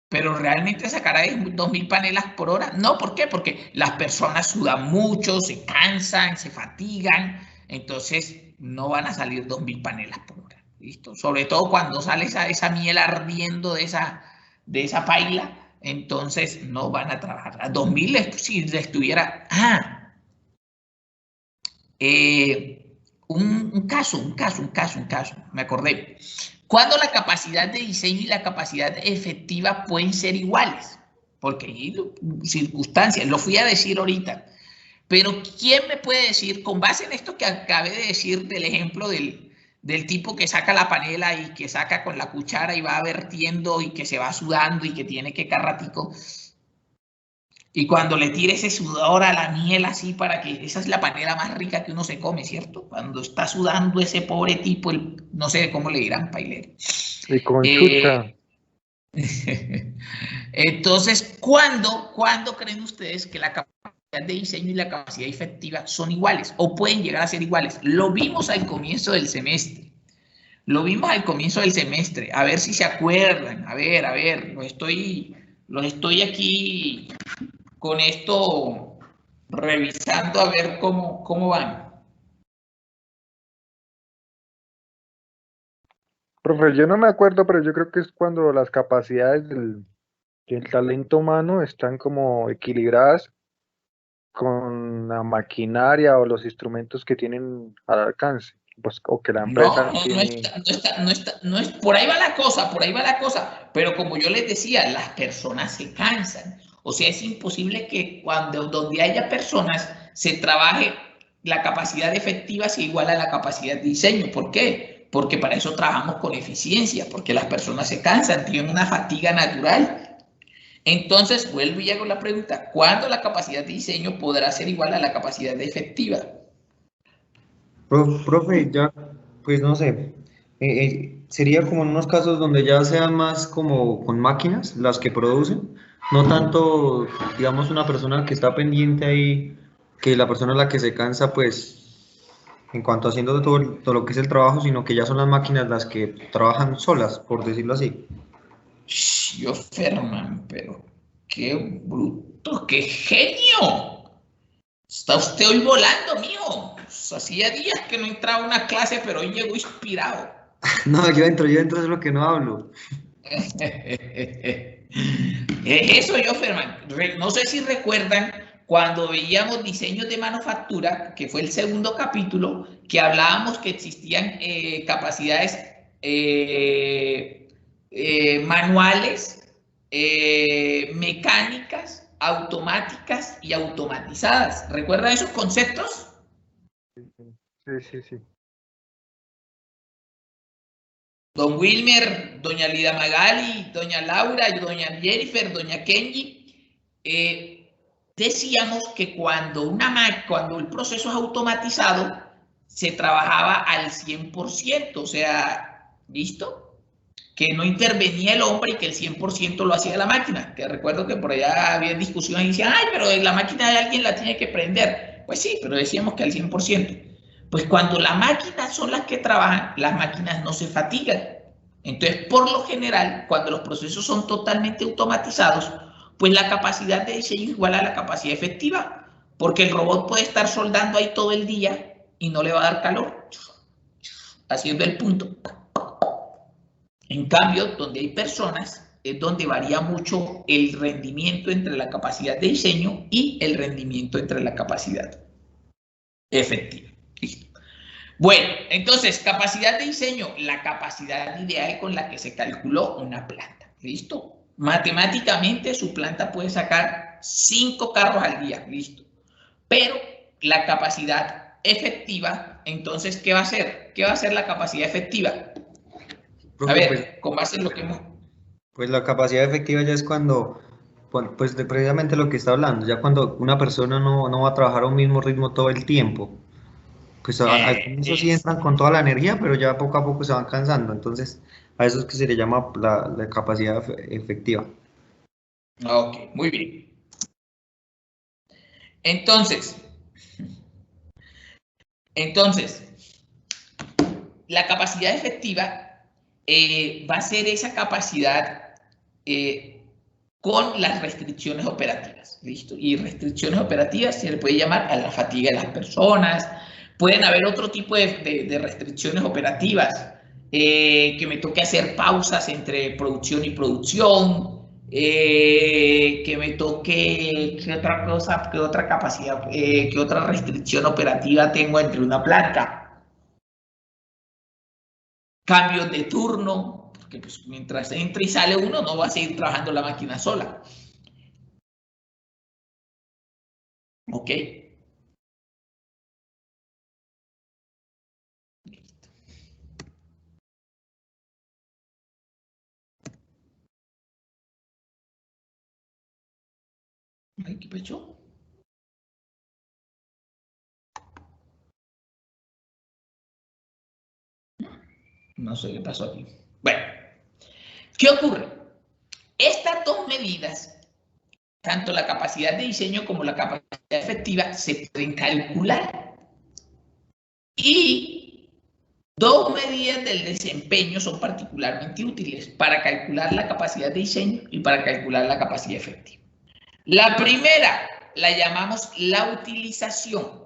Pero realmente sacará 2000 panelas por hora. No, ¿por qué? Porque las personas sudan mucho, se cansan, se fatigan. Entonces no van a salir 2000 panelas por hora. ¿Listo? Sobre todo cuando sale esa miel ardiendo de esa paila. Entonces no van a trabajar. A 2000 si les tuviera... un caso. Me acordé. ¿Cuándo la capacidad de diseño y la capacidad efectiva pueden ser iguales? Porque hay circunstancias, lo fui a decir ahorita. Pero ¿quién me puede decir, con base en esto que acabé de decir del ejemplo del tipo que saca la panela y que saca con la cuchara y va vertiendo y que se va sudando y que tiene que carratico? Y cuando le tire ese sudor a la miel así para que esa es la panela más rica que uno se come, ¿cierto? Cuando está sudando ese pobre tipo, no sé cómo le dirán, pailero. Y con chucha. Entonces, ¿cuándo creen ustedes que la capacidad de diseño y la capacidad efectiva son iguales o pueden llegar a ser iguales? Lo vimos al comienzo del semestre. Lo vimos al comienzo del semestre, a ver si se acuerdan. A ver, los estoy aquí con esto revisando a ver cómo van. Profe, yo no me acuerdo, pero yo creo que es cuando las capacidades del talento humano están como equilibradas con la maquinaria o los instrumentos que tienen al alcance, pues, o que la empresa No tiene. por ahí va la cosa, pero como yo les decía, las personas se cansan, o sea, es imposible que donde haya personas se trabaje la capacidad efectiva sea igual a la capacidad de diseño. ¿Por qué? Porque para eso trabajamos con eficiencia, porque las personas se cansan, tienen una fatiga natural. Entonces, vuelvo y hago la pregunta, ¿cuándo la capacidad de diseño podrá ser igual a la capacidad efectiva? Profe, ya, pues no sé, sería como en unos casos donde ya sean más como con máquinas las que producen, no tanto, digamos, una persona que está pendiente ahí, que la persona a la que se cansa, pues, en cuanto haciendo todo lo que es el trabajo, sino que ya son las máquinas las que trabajan solas, por decirlo así. Yo, Ferman, pero qué bruto, qué genio. Está usted hoy volando, mijo. Hacía días que no entraba a una clase, pero hoy llegó inspirado. No, yo entro, es lo que no hablo. Eso yo, Ferman. No sé si recuerdan cuando veíamos diseños de manufactura, que fue el segundo capítulo, que hablábamos que existían capacidades manuales, mecánicas, automáticas y automatizadas. ¿Recuerdan esos conceptos? Sí. Don Wilmer, doña Lida Magali, doña Laura, doña Jennifer, doña Kenji, decíamos que cuando el proceso es automatizado, se trabajaba al 100%, o sea, ¿listo? Que no intervenía el hombre y que el 100% lo hacía la máquina. Que recuerdo que por allá había discusiones y decían, ay, pero la máquina de alguien la tiene que prender. Pues sí, pero decíamos que al 100%. Pues cuando las máquinas son las que trabajan, las máquinas no se fatigan. Entonces, por lo general, cuando los procesos son totalmente automatizados, pues la capacidad de diseño es igual a la capacidad efectiva, porque el robot puede estar soldando ahí todo el día y no le va a dar calor, haciendo el punto. En cambio, donde hay personas, es donde varía mucho el rendimiento entre la capacidad de diseño y el rendimiento entre la capacidad efectiva. ¿Listo? Bueno, entonces, capacidad de diseño, la capacidad ideal con la que se calculó una planta. ¿Listo? Matemáticamente, su planta puede sacar 5 carros al día. ¿Listo? Pero la capacidad efectiva, entonces, ¿qué va a hacer? ¿Qué va a hacer la capacidad efectiva? A ver, con base en lo que hemos... Pues la capacidad efectiva ya es cuando, pues precisamente lo que está hablando, ya cuando una persona no va a trabajar a un mismo ritmo todo el tiempo. Pues al comienzo sí entran con toda la energía, pero ya poco a poco se van cansando. Entonces, a eso es que se le llama la capacidad efectiva. Ok, muy bien. Entonces, la capacidad efectiva va a ser esa capacidad con las restricciones operativas, ¿listo? Y restricciones operativas se le puede llamar a la fatiga de las personas. Pueden haber otro tipo de restricciones operativas, que me toque hacer pausas entre producción y producción, que me toque, ¿qué otra cosa, qué otra capacidad, qué otra restricción operativa tengo entre una planta? Cambios de turno, porque pues mientras entra y sale uno no va a seguir trabajando la máquina sola. ¿Ok? Ay, ¿qué pecho? No sé qué pasó aquí. Bueno, ¿qué ocurre? Estas dos medidas, tanto la capacidad de diseño como la capacidad efectiva, se pueden calcular. Y Dos medidas del desempeño son particularmente útiles para calcular la capacidad de diseño y para calcular la capacidad efectiva. La primera la llamamos la utilización.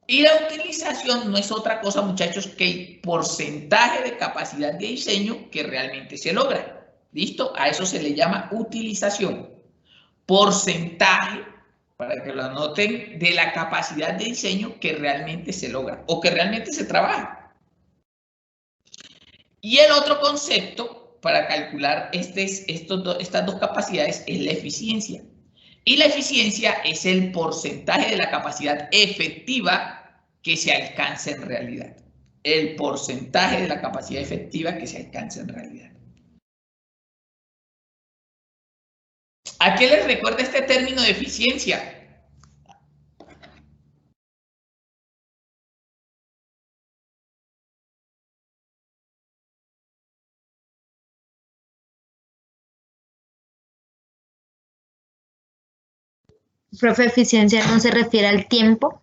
Y la utilización no es otra cosa, muchachos, que el porcentaje de capacidad de diseño que realmente se logra. ¿Listo? A eso se le llama utilización. Porcentaje, para que lo anoten, de la capacidad de diseño que realmente se logra o que realmente se trabaja. Y el otro concepto para calcular estas dos capacidades es la eficiencia. Y la eficiencia es el porcentaje de la capacidad efectiva que se alcanza en realidad. El porcentaje de la capacidad efectiva que se alcanza en realidad. ¿A qué les recuerda este término de eficiencia? Profe, eficiencia no se refiere al tiempo.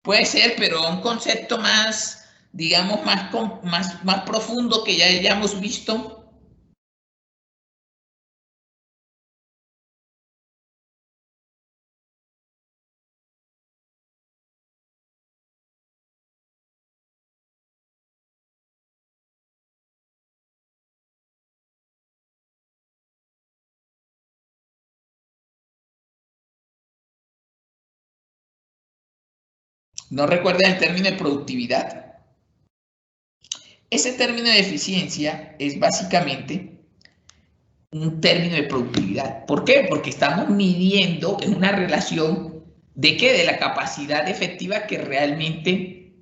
Puede ser, pero un concepto más, digamos, más profundo que ya hayamos visto. ¿No recuerdan el término de productividad? Ese término de eficiencia es básicamente un término de productividad. ¿Por qué? Porque estamos midiendo en una relación de qué, de la capacidad efectiva que realmente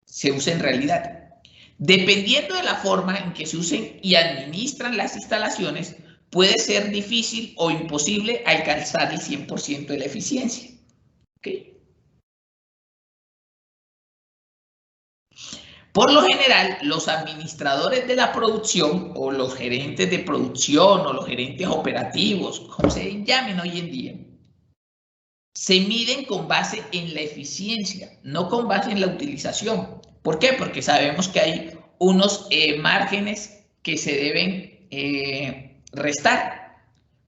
se usa en realidad. Dependiendo de la forma en que se usen y administran las instalaciones, puede ser difícil o imposible alcanzar el 100% de la eficiencia. ¿Okay? Por lo general, los administradores de la producción o los gerentes de producción o los gerentes operativos, como se llamen hoy en día, se miden con base en la eficiencia, no con base en la utilización. ¿Por qué? Porque sabemos que hay unos márgenes que se deben restar,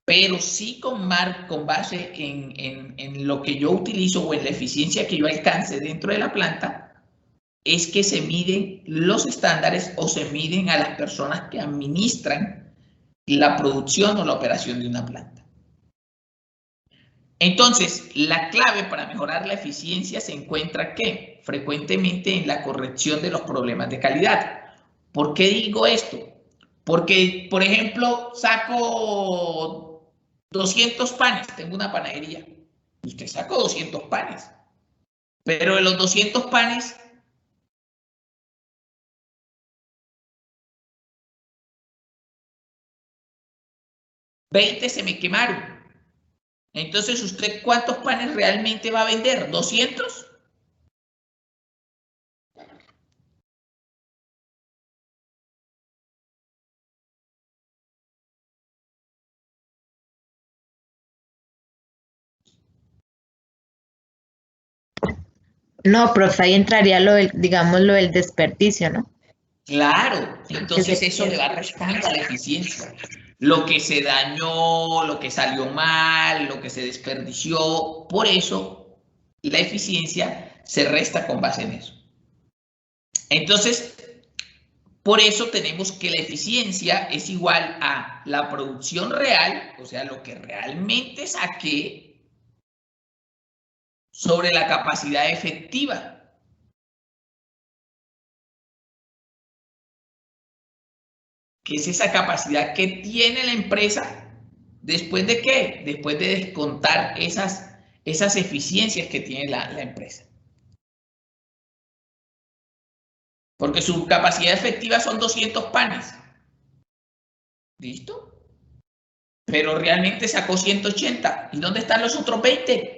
pero sí con base en lo que yo utilizo o en la eficiencia que yo alcance dentro de la planta, es que se miden los estándares o se miden a las personas que administran la producción o la operación de una planta. Entonces, la clave para mejorar la eficiencia se encuentra ¿qué? Frecuentemente en la corrección de los problemas de calidad. ¿Por qué digo esto? Porque, por ejemplo, saco 200 panes, tengo una panadería, y usted sacó 200 panes, pero de los 200 panes, $20 se me quemaron. Entonces, ¿usted cuántos panes realmente va a vender? ¿200? No, profe, ahí entraría digamos, lo del desperdicio, ¿no? Claro, entonces eso le va restando a la eficiencia. Lo que se dañó, lo que salió mal, lo que se desperdició. Por eso, la eficiencia se resta con base en eso. Entonces, por eso tenemos que la eficiencia es igual a la producción real, o sea, lo que realmente saqué, sobre la capacidad efectiva. Que es esa capacidad que tiene la empresa después de ¿qué? Después de descontar esas eficiencias que tiene la empresa. Porque su capacidad efectiva son 200 panes. ¿Listo? Pero realmente sacó 180. ¿Y dónde están los otros 20?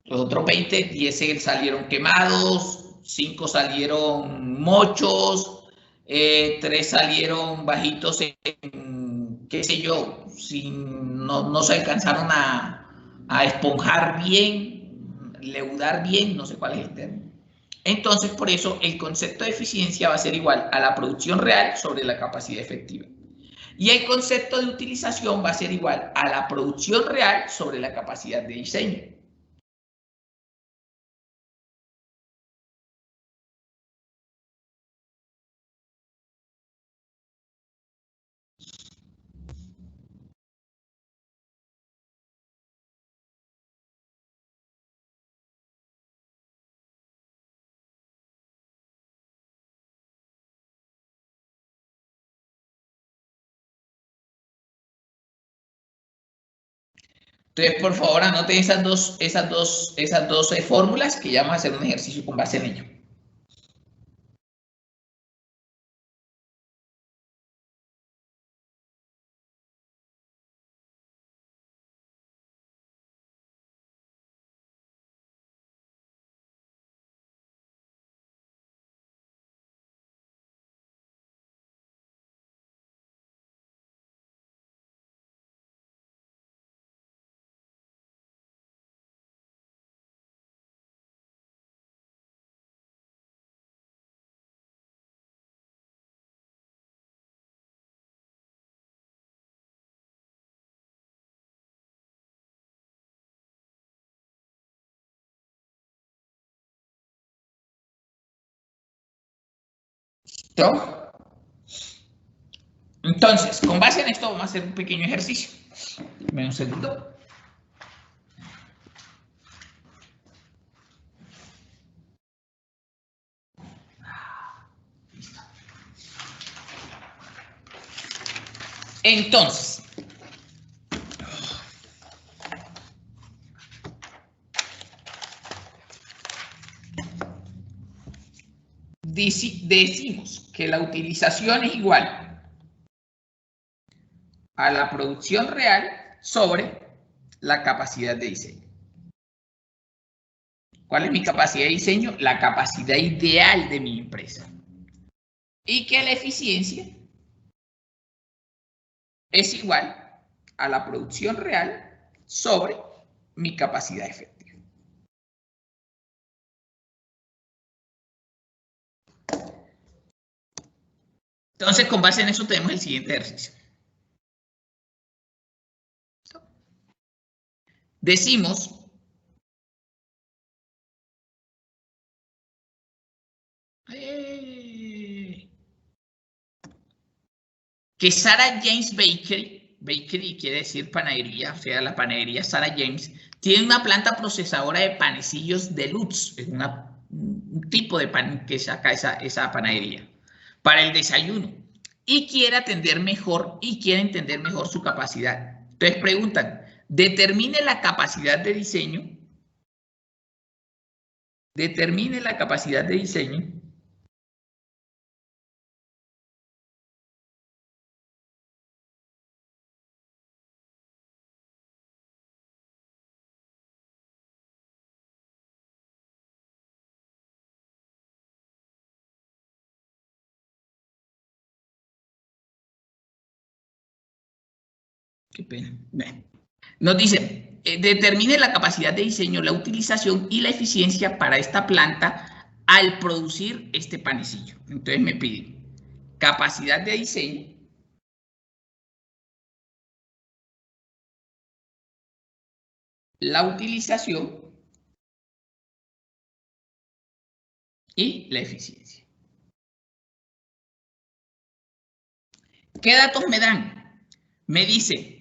Los otros 20, 10 salieron quemados, 5 salieron mochos, 3 salieron bajitos en, qué sé yo, no se alcanzaron a esponjar bien, leudar bien, no sé cuál es el término. Entonces, por eso el concepto de eficiencia va a ser igual a la producción real sobre la capacidad efectiva. Y el concepto de utilización va a ser igual a la producción real sobre la capacidad de diseño. Entonces, por favor, anoten esas dos fórmulas que ya vamos a hacer un ejercicio con base en ello. ¿Listo? Entonces, con base en esto vamos a hacer un pequeño ejercicio. Dame un segundo. Entonces, decimos que la utilización es igual a la producción real sobre la capacidad de diseño. ¿Cuál es mi capacidad de diseño? La capacidad ideal de mi empresa. Y que la eficiencia es igual a la producción real sobre mi capacidad efectiva. Entonces, con base en eso tenemos el siguiente ejercicio. Decimos que Sarah James Bakery quiere decir panadería, o sea, la panadería Sarah James, tiene una planta procesadora de panecillos deluxe, es un tipo de pan que saca esa panadería, para el desayuno, y quiere entender mejor su capacidad. Entonces preguntan, determine la capacidad de diseño, qué pena. Nos dice, determine la capacidad de diseño, la utilización y la eficiencia para esta planta al producir este panecillo. Entonces me pide capacidad de diseño, la utilización y la eficiencia. ¿Qué datos me dan? Me dice,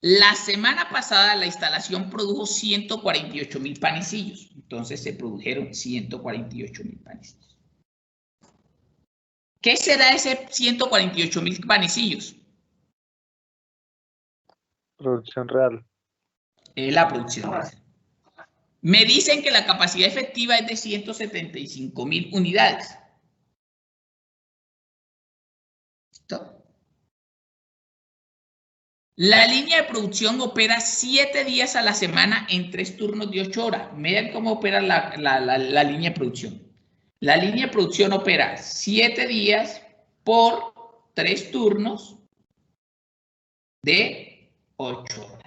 la semana pasada la instalación produjo 148.000 panecillos. Entonces se produjeron 148.000 panecillos. ¿Qué será ese 148.000 panecillos? Producción real. La producción real. Me dicen que la capacidad efectiva es de 175.000 unidades. ¿Listo? La línea de producción opera 7 días a la semana en 3 turnos de 8 horas. Miren cómo opera la línea de producción. La línea de producción opera 7 días por 3 turnos de 8 horas.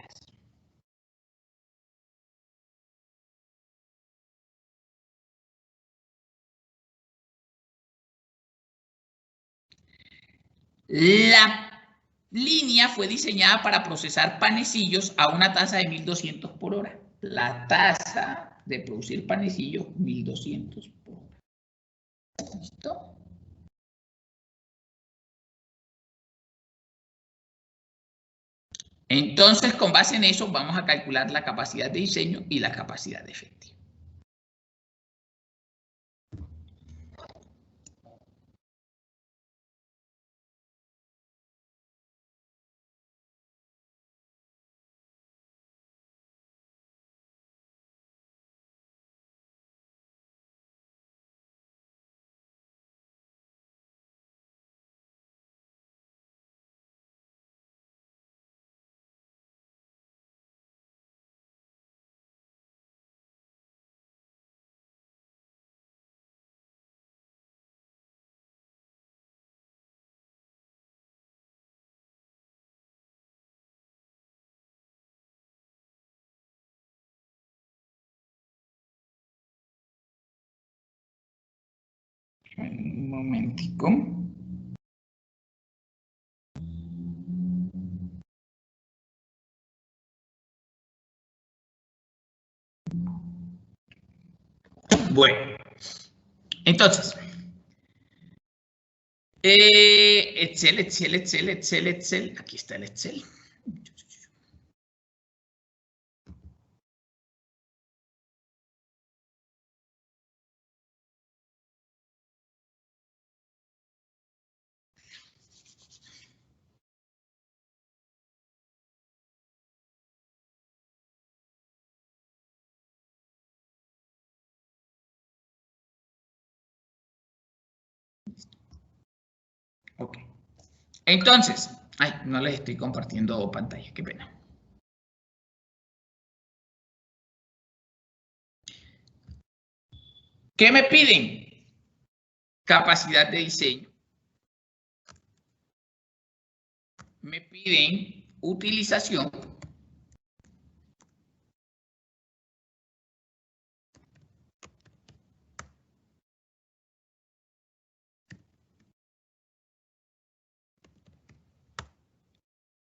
La línea fue diseñada para procesar panecillos a una tasa de 1200 por hora. La tasa de producir panecillos, 1200 por hora. ¿Listo? Entonces, con base en eso, vamos a calcular la capacidad de diseño y la capacidad de efectiva. Un momentico. Bueno, entonces, Excel, aquí está el Excel. Ok. Entonces, ay, no les estoy compartiendo pantalla, qué pena. ¿Qué me piden? Capacidad de diseño. Me piden utilización.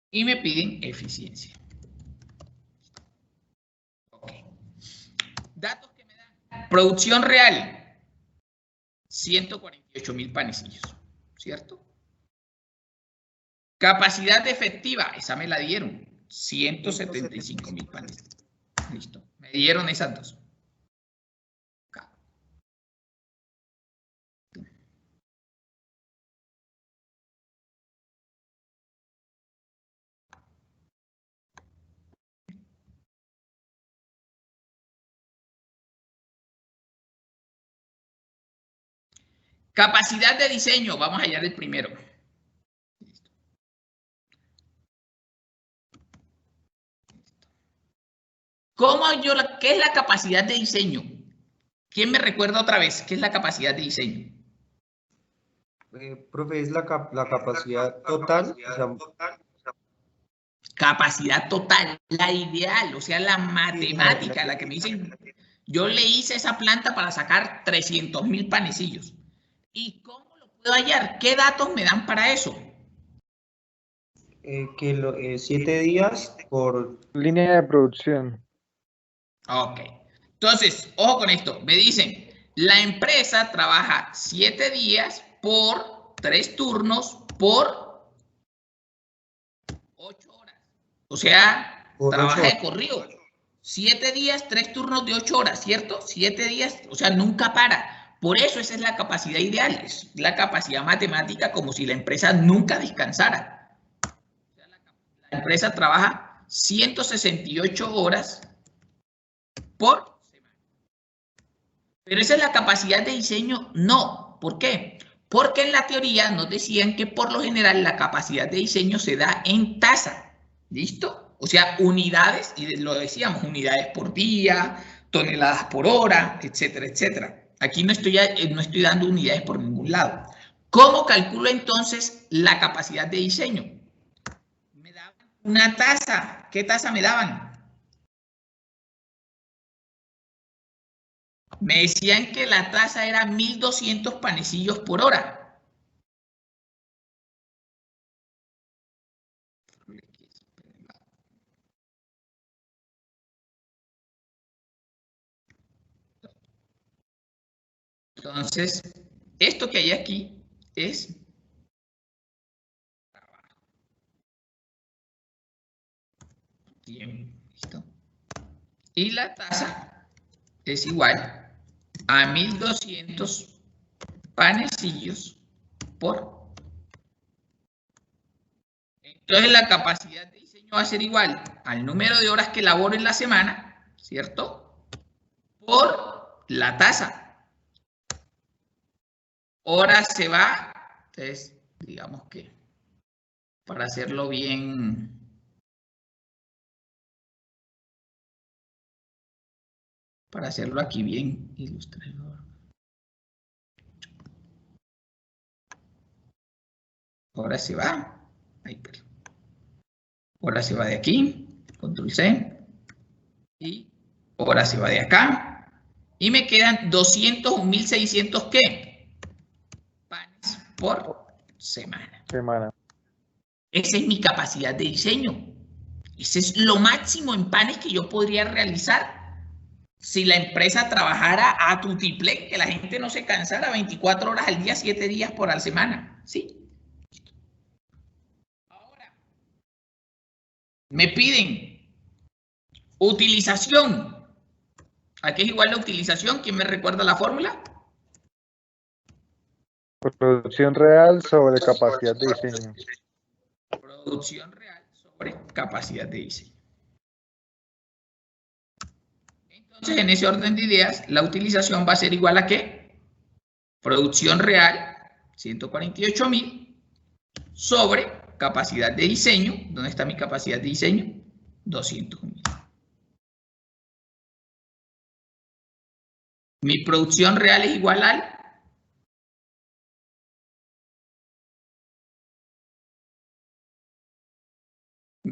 Y me piden eficiencia. Ok. Datos que me dan. Producción real. 148.000 panecillos. ¿Cierto? Capacidad efectiva. Esa me la dieron. 175.000 panecillos. Listo. Me dieron esas dos. Capacidad de diseño. Vamos a hallar el primero. ¿Qué es la capacidad de diseño? ¿Quién me recuerda otra vez? ¿Qué es la capacidad de diseño? Profe, es la capacidad total. Capacidad total, la ideal, o sea, la matemática, la que me dicen, yo le hice esa planta para sacar 300.000 panecillos. ¿Y cómo lo puedo hallar? ¿Qué datos me dan para eso? 7 días por Línea de producción. Ok. Entonces, ojo con esto. Me dicen, la empresa trabaja 7 días por 3 turnos por 8 horas. O sea, trabaja de corrido. 7 días, 3 turnos de 8 horas, ¿cierto? 7 días, o sea, nunca para. Por eso esa es la capacidad ideal, es la capacidad matemática como si la empresa nunca descansara. O sea, la empresa trabaja 168 horas por semana. Pero esa es la capacidad de diseño, no. ¿Por qué? Porque en la teoría nos decían que por lo general la capacidad de diseño se da en tasa. ¿Listo? O sea, unidades, y lo decíamos, unidades por día, toneladas por hora, etcétera, etcétera. Aquí no estoy dando unidades por ningún lado. ¿Cómo calculo entonces la capacidad de diseño? Me daban una tasa. ¿Qué tasa me daban? Me decían que la tasa era 1200 panecillos por hora. Entonces, esto que hay aquí es trabajo. Bien, listo. Y la tasa es igual a 1200 panecillos por. Entonces, la capacidad de diseño va a ser igual al número de horas que laboro en la semana, ¿cierto? Por la tasa. Horas se va, entonces, digamos que para hacerlo bien, para hacerlo aquí bien ilustrador. Ahora se va. Ay, perdón. Ahora se va de aquí. Control C. Y ahora se va de acá. Y me quedan 201.600 ¿qué? Panes por semana. Esa es mi capacidad de diseño. Ese es lo máximo en panes que yo podría realizar si la empresa trabajara a tutiplén, que la gente no se cansara 24 horas al día, 7 días por la semana. ¿Sí? Ahora, me piden utilización. Aquí es igual la utilización. ¿Quién me recuerda la fórmula? Producción real sobre capacidad de diseño. Producción real sobre capacidad de diseño. Entonces, en ese orden de ideas, la utilización va a ser igual a ¿qué? Producción real, 148.000, sobre capacidad de diseño. ¿Dónde está mi capacidad de diseño? 201.000. Mi producción real es igual al...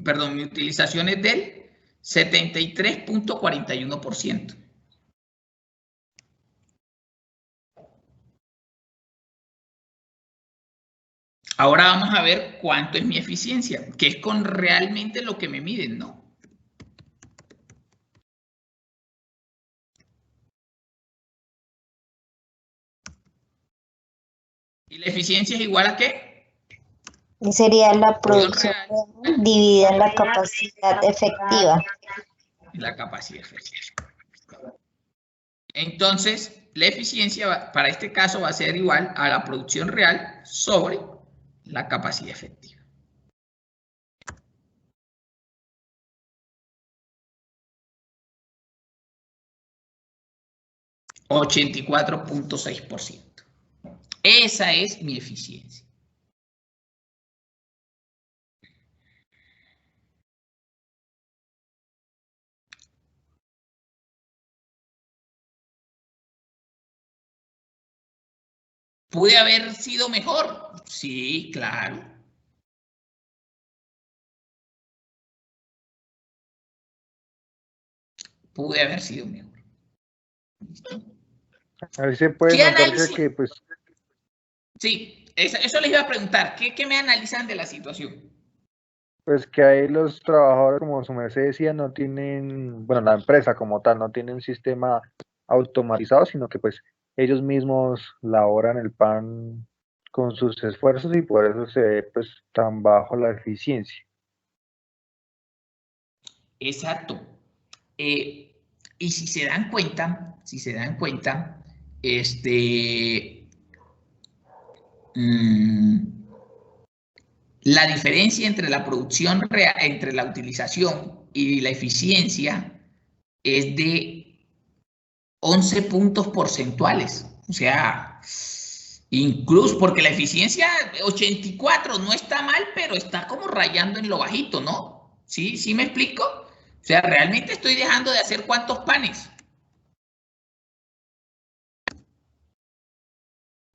Perdón, mi utilización es del 73.41%. Ahora vamos a ver cuánto es mi eficiencia, que es con realmente lo que me miden, ¿no? ¿Y la eficiencia es igual a qué? Sería la producción dividida en la capacidad efectiva. La capacidad efectiva. Entonces, la eficiencia para este caso va a ser igual a la producción real sobre la capacidad efectiva. $84.6%. Esa es mi eficiencia. ¿Pude haber sido mejor? Sí, claro. Pude haber sido mejor. ¿Listo? A ver si puede notar que pues... Sí, eso les iba a preguntar. ¿Qué me analizan de la situación? Pues que ahí los trabajadores, como su merced decía, no tienen, bueno, la empresa como tal, no tiene un sistema automatizado, sino que pues ellos mismos laboran el pan con sus esfuerzos y por eso se ve pues tan bajo la eficiencia. Exacto. Y si se dan cuenta, la diferencia entre la producción real, entre la utilización y la eficiencia es de 11 puntos porcentuales. O sea, incluso porque la eficiencia 84 no está mal, pero está como rayando en lo bajito, ¿no? ¿Sí? ¿Sí me explico? O sea, realmente estoy dejando de hacer ¿cuántos panes?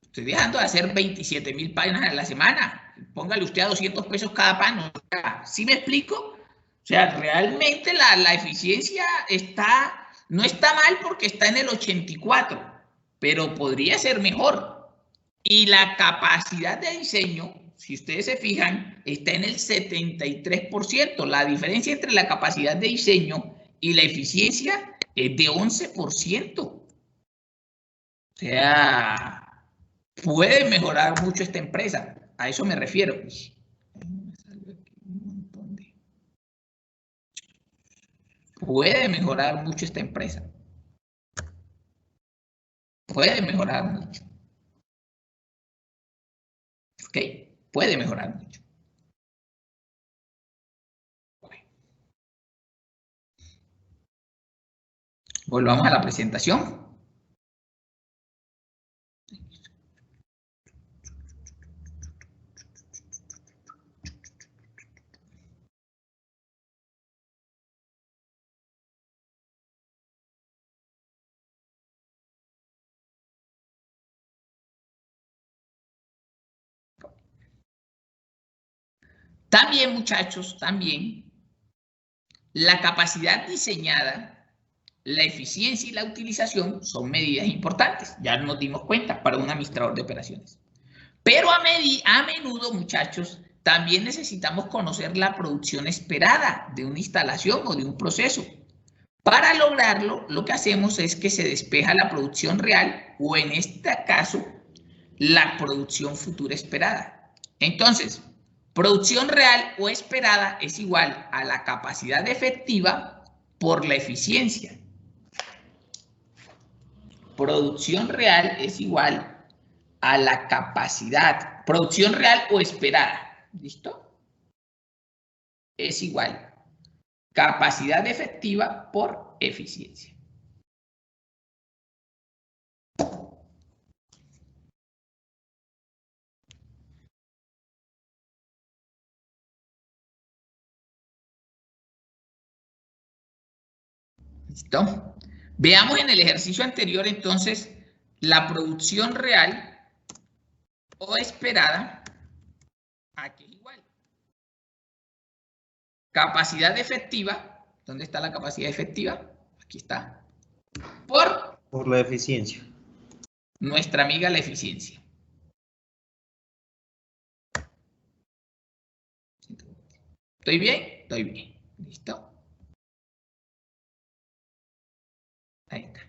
Estoy dejando de hacer 27.000 panes a la semana. Póngale usted a 200 pesos cada pan. O sea, ¿sí me explico? O sea, realmente la eficiencia no está mal porque está en el 84, pero podría ser mejor. Y la capacidad de diseño, si ustedes se fijan, está en el 73%. La diferencia entre la capacidad de diseño y la eficiencia es de 11%. O sea, puede mejorar mucho esta empresa. A eso me refiero. Puede mejorar mucho esta empresa. Puede mejorar mucho. ¿Ok? Puede mejorar mucho. Volvamos a la presentación. También, muchachos, también, la capacidad diseñada, la eficiencia y la utilización son medidas importantes. Ya nos dimos cuenta para un administrador de operaciones. Pero a menudo, muchachos, también necesitamos conocer la producción esperada de una instalación o de un proceso. Para lograrlo, lo que hacemos es que se despeja la producción real o, en este caso, la producción futura esperada. Entonces, producción real o esperada es igual a la capacidad efectiva por la eficiencia. Producción real es igual a la capacidad. Producción real o esperada. ¿Listo? Es igual. Capacidad efectiva por eficiencia. ¿Listo? Veamos en el ejercicio anterior, entonces, la producción real o esperada, aquí es igual. Capacidad efectiva, ¿dónde está la capacidad efectiva? Aquí está. Por la eficiencia. Nuestra amiga la eficiencia. ¿Estoy bien? Estoy bien. ¿Listo? Ahí está.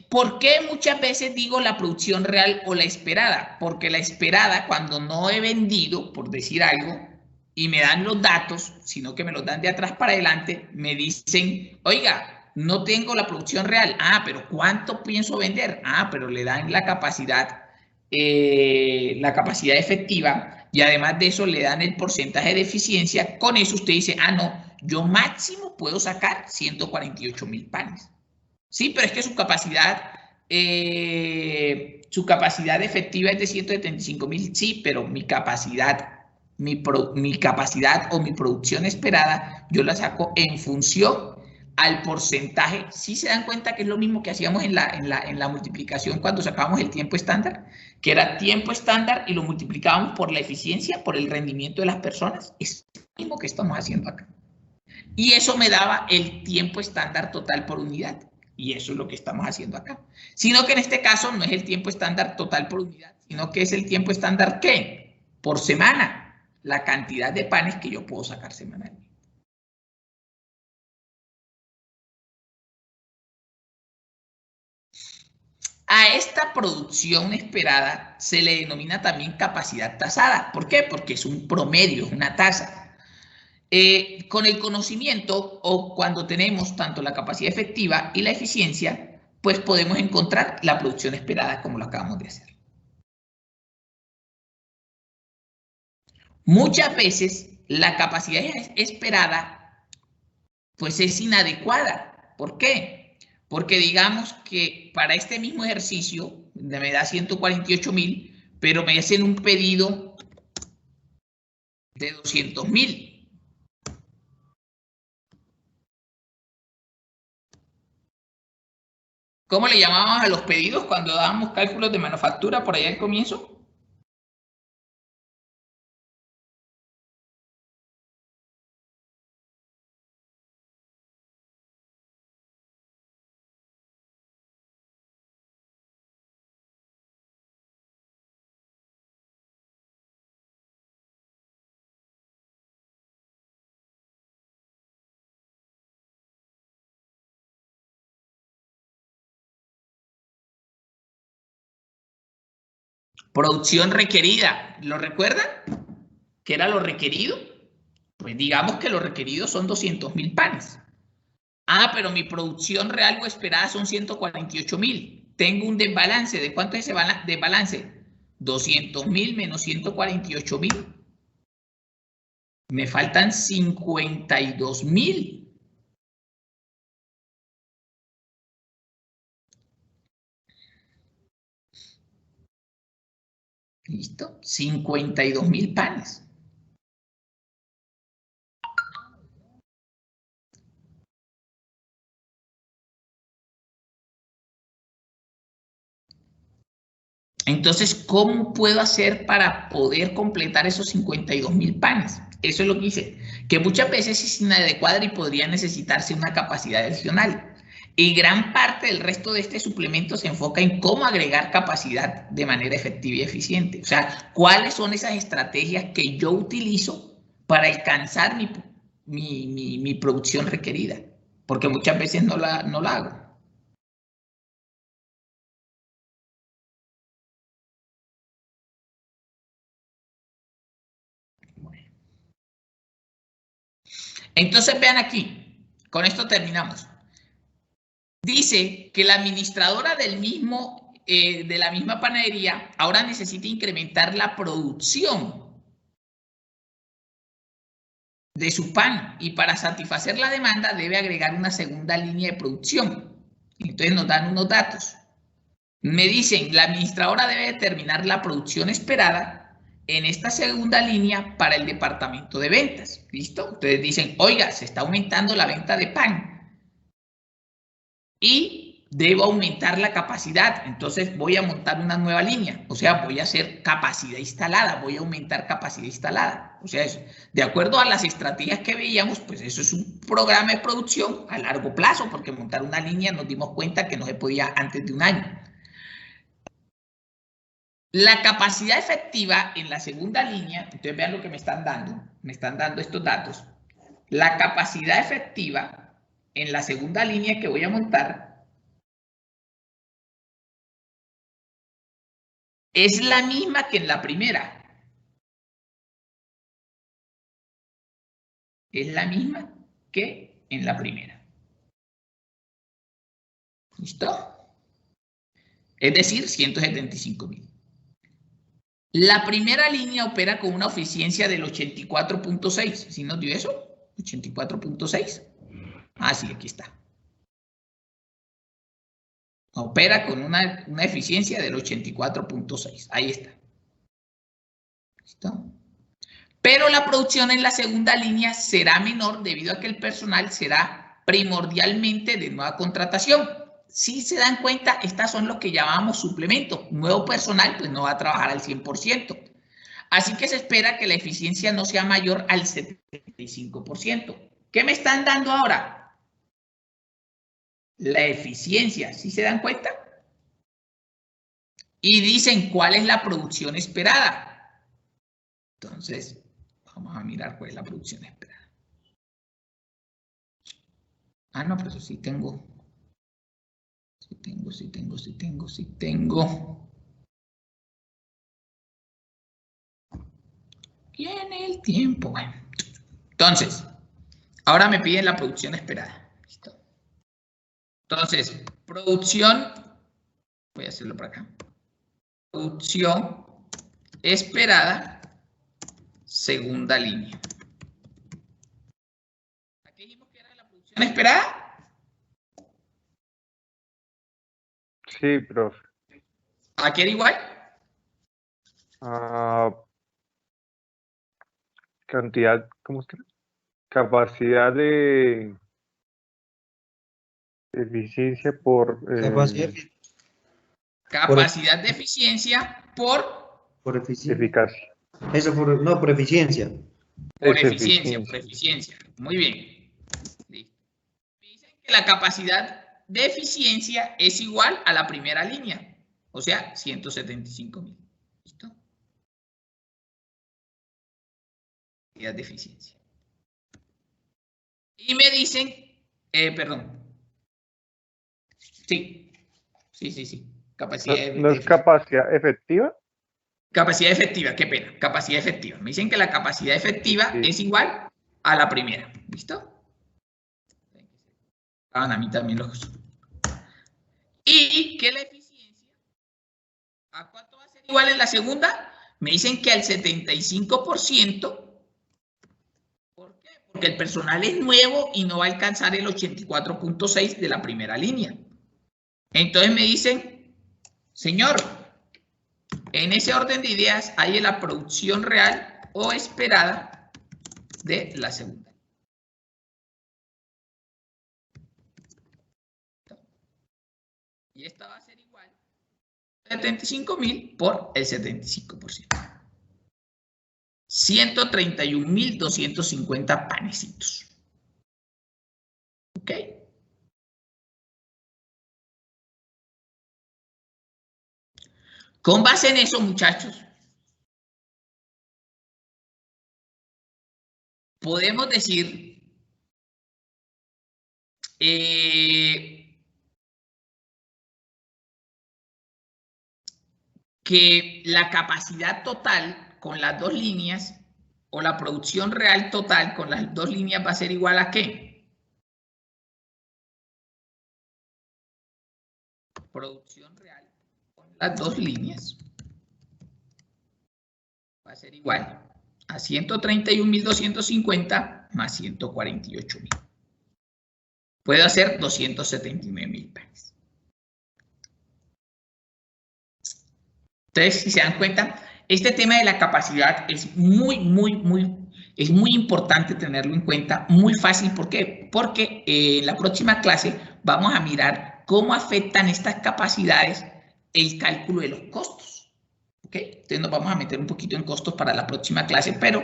¿Por qué muchas veces digo la producción real o la esperada? Porque la esperada, cuando no he vendido, por decir algo, y me dan los datos, sino que me los dan de atrás para adelante, me dicen, oiga, no tengo la producción real. Ah, pero ¿cuánto pienso vender? Ah, pero le dan la capacidad efectiva, y además de eso le dan el porcentaje de eficiencia. Con eso usted dice, ah, no, yo máximo puedo sacar 148.000 panes. Sí, pero es que su capacidad efectiva es de 175.000. Sí, pero mi capacidad o mi producción esperada, yo la saco en función al porcentaje. ¿Sí se dan cuenta que es lo mismo que hacíamos en la multiplicación cuando sacábamos el tiempo estándar? Que era tiempo estándar y lo multiplicábamos por la eficiencia, por el rendimiento de las personas. Es lo mismo que estamos haciendo acá. Y eso me daba el tiempo estándar total por unidad. Y eso es lo que estamos haciendo acá. Sino que en este caso no es el tiempo estándar total por unidad, sino que es el tiempo estándar, ¿qué? Por semana. La cantidad de panes que yo puedo sacar semanalmente. A esta producción esperada se le denomina también capacidad tasada. ¿Por qué? Porque es un promedio, es una tasa. Con el conocimiento, o cuando tenemos tanto la capacidad efectiva y la eficiencia, pues podemos encontrar la producción esperada como lo acabamos de hacer. Muchas veces la capacidad esperada pues es inadecuada. ¿Por qué? Porque digamos que para este mismo ejercicio me da 148.000, pero me hacen un pedido de 200.000. ¿Cómo le llamábamos a los pedidos cuando dábamos cálculos de manufactura por allá al comienzo? Producción requerida, ¿lo recuerdan? ¿Qué era lo requerido? Pues digamos que lo requerido son 200.000 panes. Ah, pero mi producción real o esperada son 148.000. Tengo un desbalance. ¿De cuánto es ese desbalance? 200.000 menos 148.000. Me faltan 52.000. ¿Listo? 52.000 panes. Entonces, ¿cómo puedo hacer para poder completar esos 52.000 panes? Eso es lo que hice, que muchas veces es inadecuada y podría necesitarse una capacidad adicional. Y gran parte del resto de este suplemento se enfoca en cómo agregar capacidad de manera efectiva y eficiente. O sea, cuáles son esas estrategias que yo utilizo para alcanzar mi producción requerida. Porque muchas veces no la hago. Entonces vean aquí, con esto terminamos. Dice que la administradora de la misma panadería ahora necesita incrementar la producción de su pan y para satisfacer la demanda debe agregar una segunda línea de producción. Entonces nos dan unos datos. Me dicen, la administradora debe determinar la producción esperada en esta segunda línea para el departamento de ventas. ¿Listo? Ustedes dicen, oiga, se está aumentando la venta de pan y debo aumentar la capacidad. Entonces voy a montar una nueva línea. O sea, voy a hacer capacidad instalada, voy a aumentar capacidad instalada. O sea, de acuerdo a las estrategias que veíamos, pues eso es un programa de producción a largo plazo, porque montar una línea nos dimos cuenta que no se podía antes de un año. La capacidad efectiva en la segunda línea, entonces vean lo que me están dando estos datos. La capacidad efectiva en la segunda línea que voy a montar es la misma que en la primera. Es la misma que en la primera. ¿Listo? Es decir, 175.000. La primera línea opera con una eficiencia del 84.6. ¿Sí nos dio eso? 84.6. Ah, sí, aquí está. Opera con una eficiencia del 84.6. Ahí está. ¿Listo? Pero la producción en la segunda línea será menor debido a que el personal será primordialmente de nueva contratación. Si se dan cuenta, estas son los que llamamos suplementos. Nuevo personal pues no va a trabajar al 100%. Así que se espera que la eficiencia no sea mayor al 75%. ¿Qué me están dando ahora? La eficiencia, ¿sí se dan cuenta? Y dicen cuál es la producción esperada. Entonces, vamos a mirar cuál es la producción esperada. Ah, no, pero sí tengo. Sí tengo. Tiene el tiempo. Bueno. Entonces, ahora me piden la producción esperada. ¿Listo? Entonces, producción, voy a hacerlo por acá. Producción esperada, segunda línea. ¿Aquí dijimos que era la producción esperada? Sí, profe. ¿Aquí era igual? Cantidad, ¿cómo es que era? Capacidad de eficiencia por... Capacidad de eficiencia por eficiencia. Eficacia. Eso por eficiencia. Por eficiencia. Muy bien. Listo. Dicen que la capacidad de eficiencia es igual a la primera línea, o sea, 175.000. ¿Listo? Capacidad de eficiencia. Y me dicen, perdón. Sí. Capacidad ¿No es capacidad efectiva? Capacidad efectiva, qué pena. Capacidad efectiva. Me dicen que la capacidad efectiva es igual a la primera. ¿Listo? A mí también los. Y que la eficiencia, ¿a cuánto va a ser igual en la segunda? Me dicen que al 75%. ¿Por qué? Porque el personal es nuevo y no va a alcanzar el 84.6 de la primera línea. Entonces me dicen, señor, en ese orden de ideas hay la producción real o esperada de la segunda. Y esta va a ser igual a 75.000 por el 75%. 131.250 panecitos. ¿Ok? Con base en eso, muchachos, podemos decir que la capacidad total con las dos líneas o la producción real total con las dos líneas va a ser igual a ¿qué? Producción real con las dos líneas va a ser igual a 131.250 más 148.000. Puedo hacer 279.000 panes. Entonces, si se dan cuenta, este tema de la capacidad es muy importante tenerlo en cuenta, muy fácil. ¿Por qué? Porque en la próxima clase vamos a mirar cómo afectan estas capacidades el cálculo de los costos. ¿Ok? Entonces nos vamos a meter un poquito en costos para la próxima clase, pero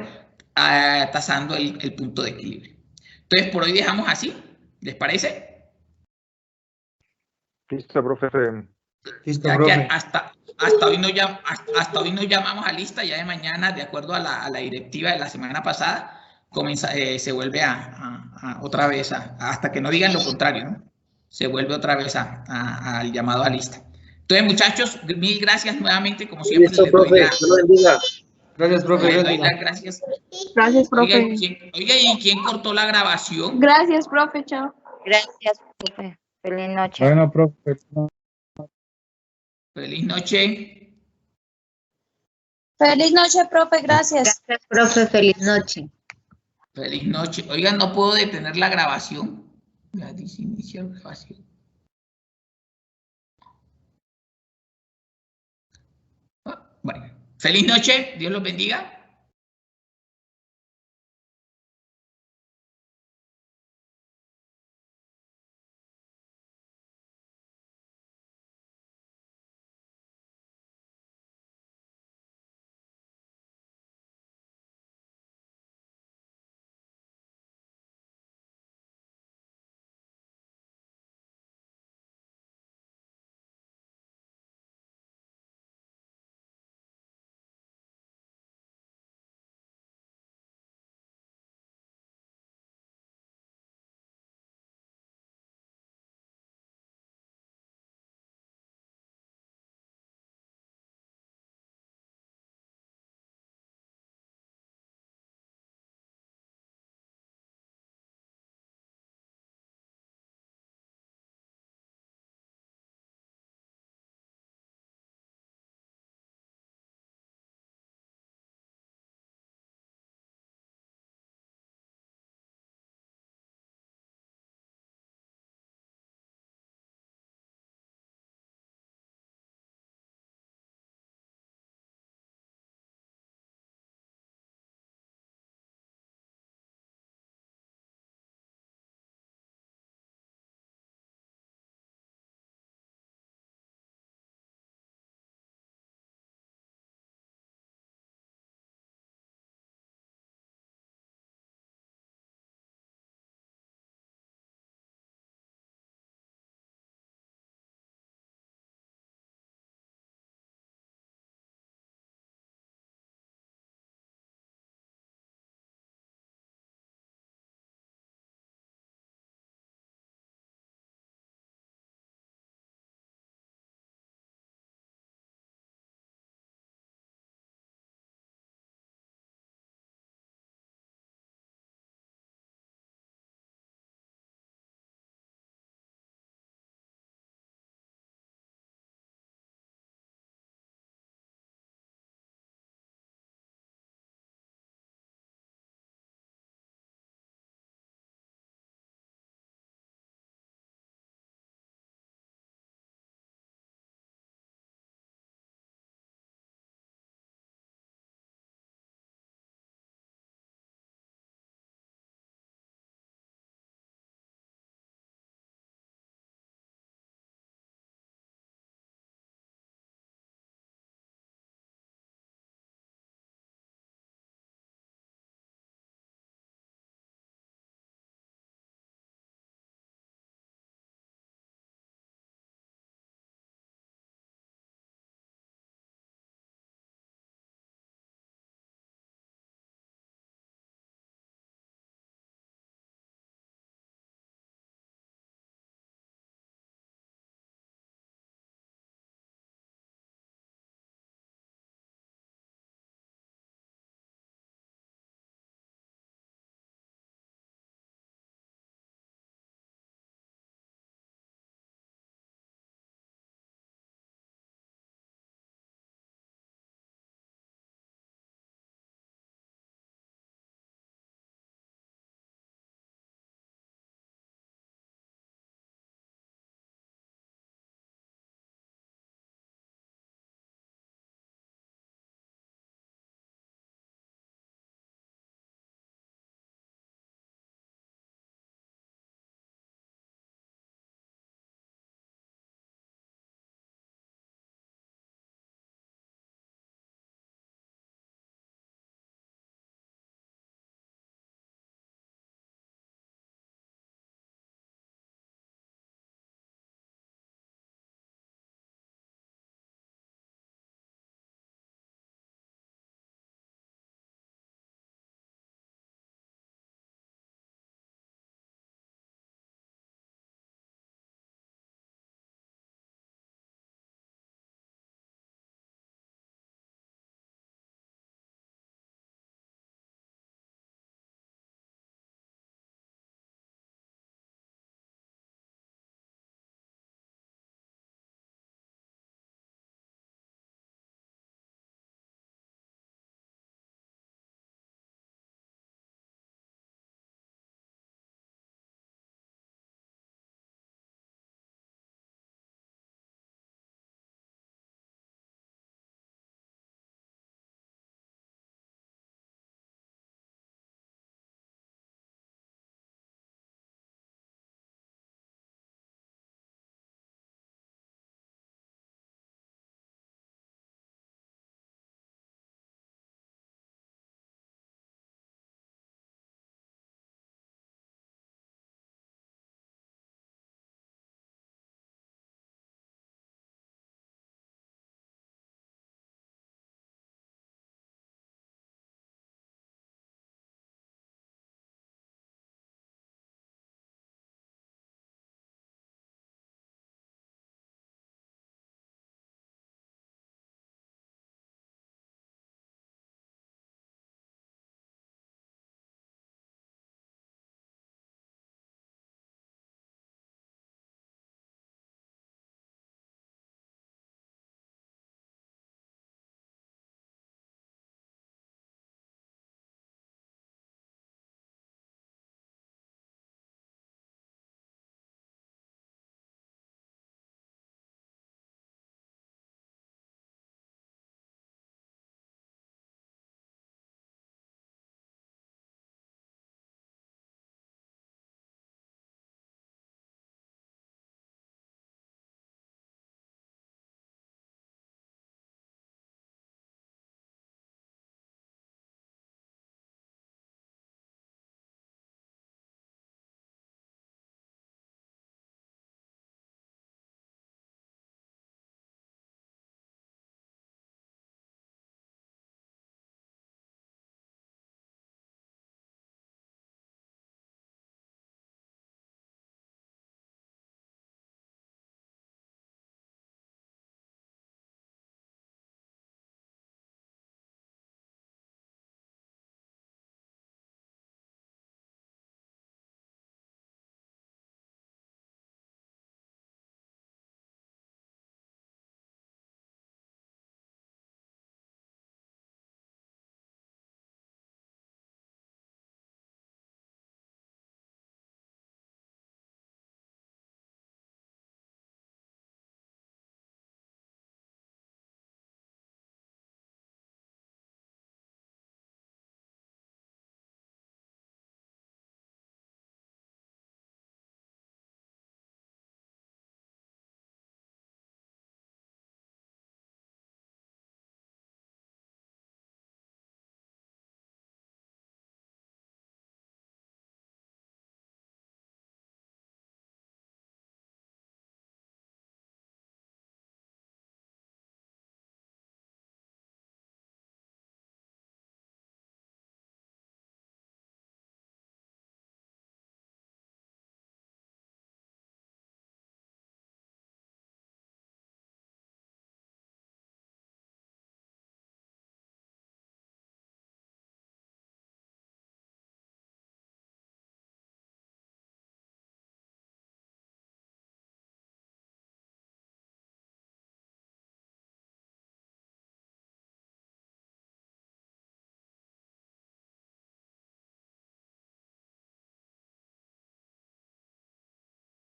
tasando el punto de equilibrio. Entonces, por hoy dejamos así. ¿Les parece? Listo, profe. Listo, Ya profe. que hasta hoy no llamamos a lista, ya de mañana, de acuerdo a la directiva de la semana pasada, se vuelve otra vez hasta que no digan lo contrario, ¿no? Se vuelve otra vez al llamado a lista. Entonces, muchachos, mil gracias nuevamente, como siempre. Listo, les doy profe. Dios lo bendiga. Gracias, profe. les doy las gracias. Gracias, profe. Oiga, ¿y quién cortó la grabación? Gracias, profe. Chao. Gracias, profe. Feliz noche. Bueno, profe. Feliz noche. Feliz noche, profe, gracias. Gracias, profe. Feliz noche. Feliz noche. Oigan, no puedo detener la grabación. Ya dice iniciar fácil. Bueno, feliz noche. Dios los bendiga.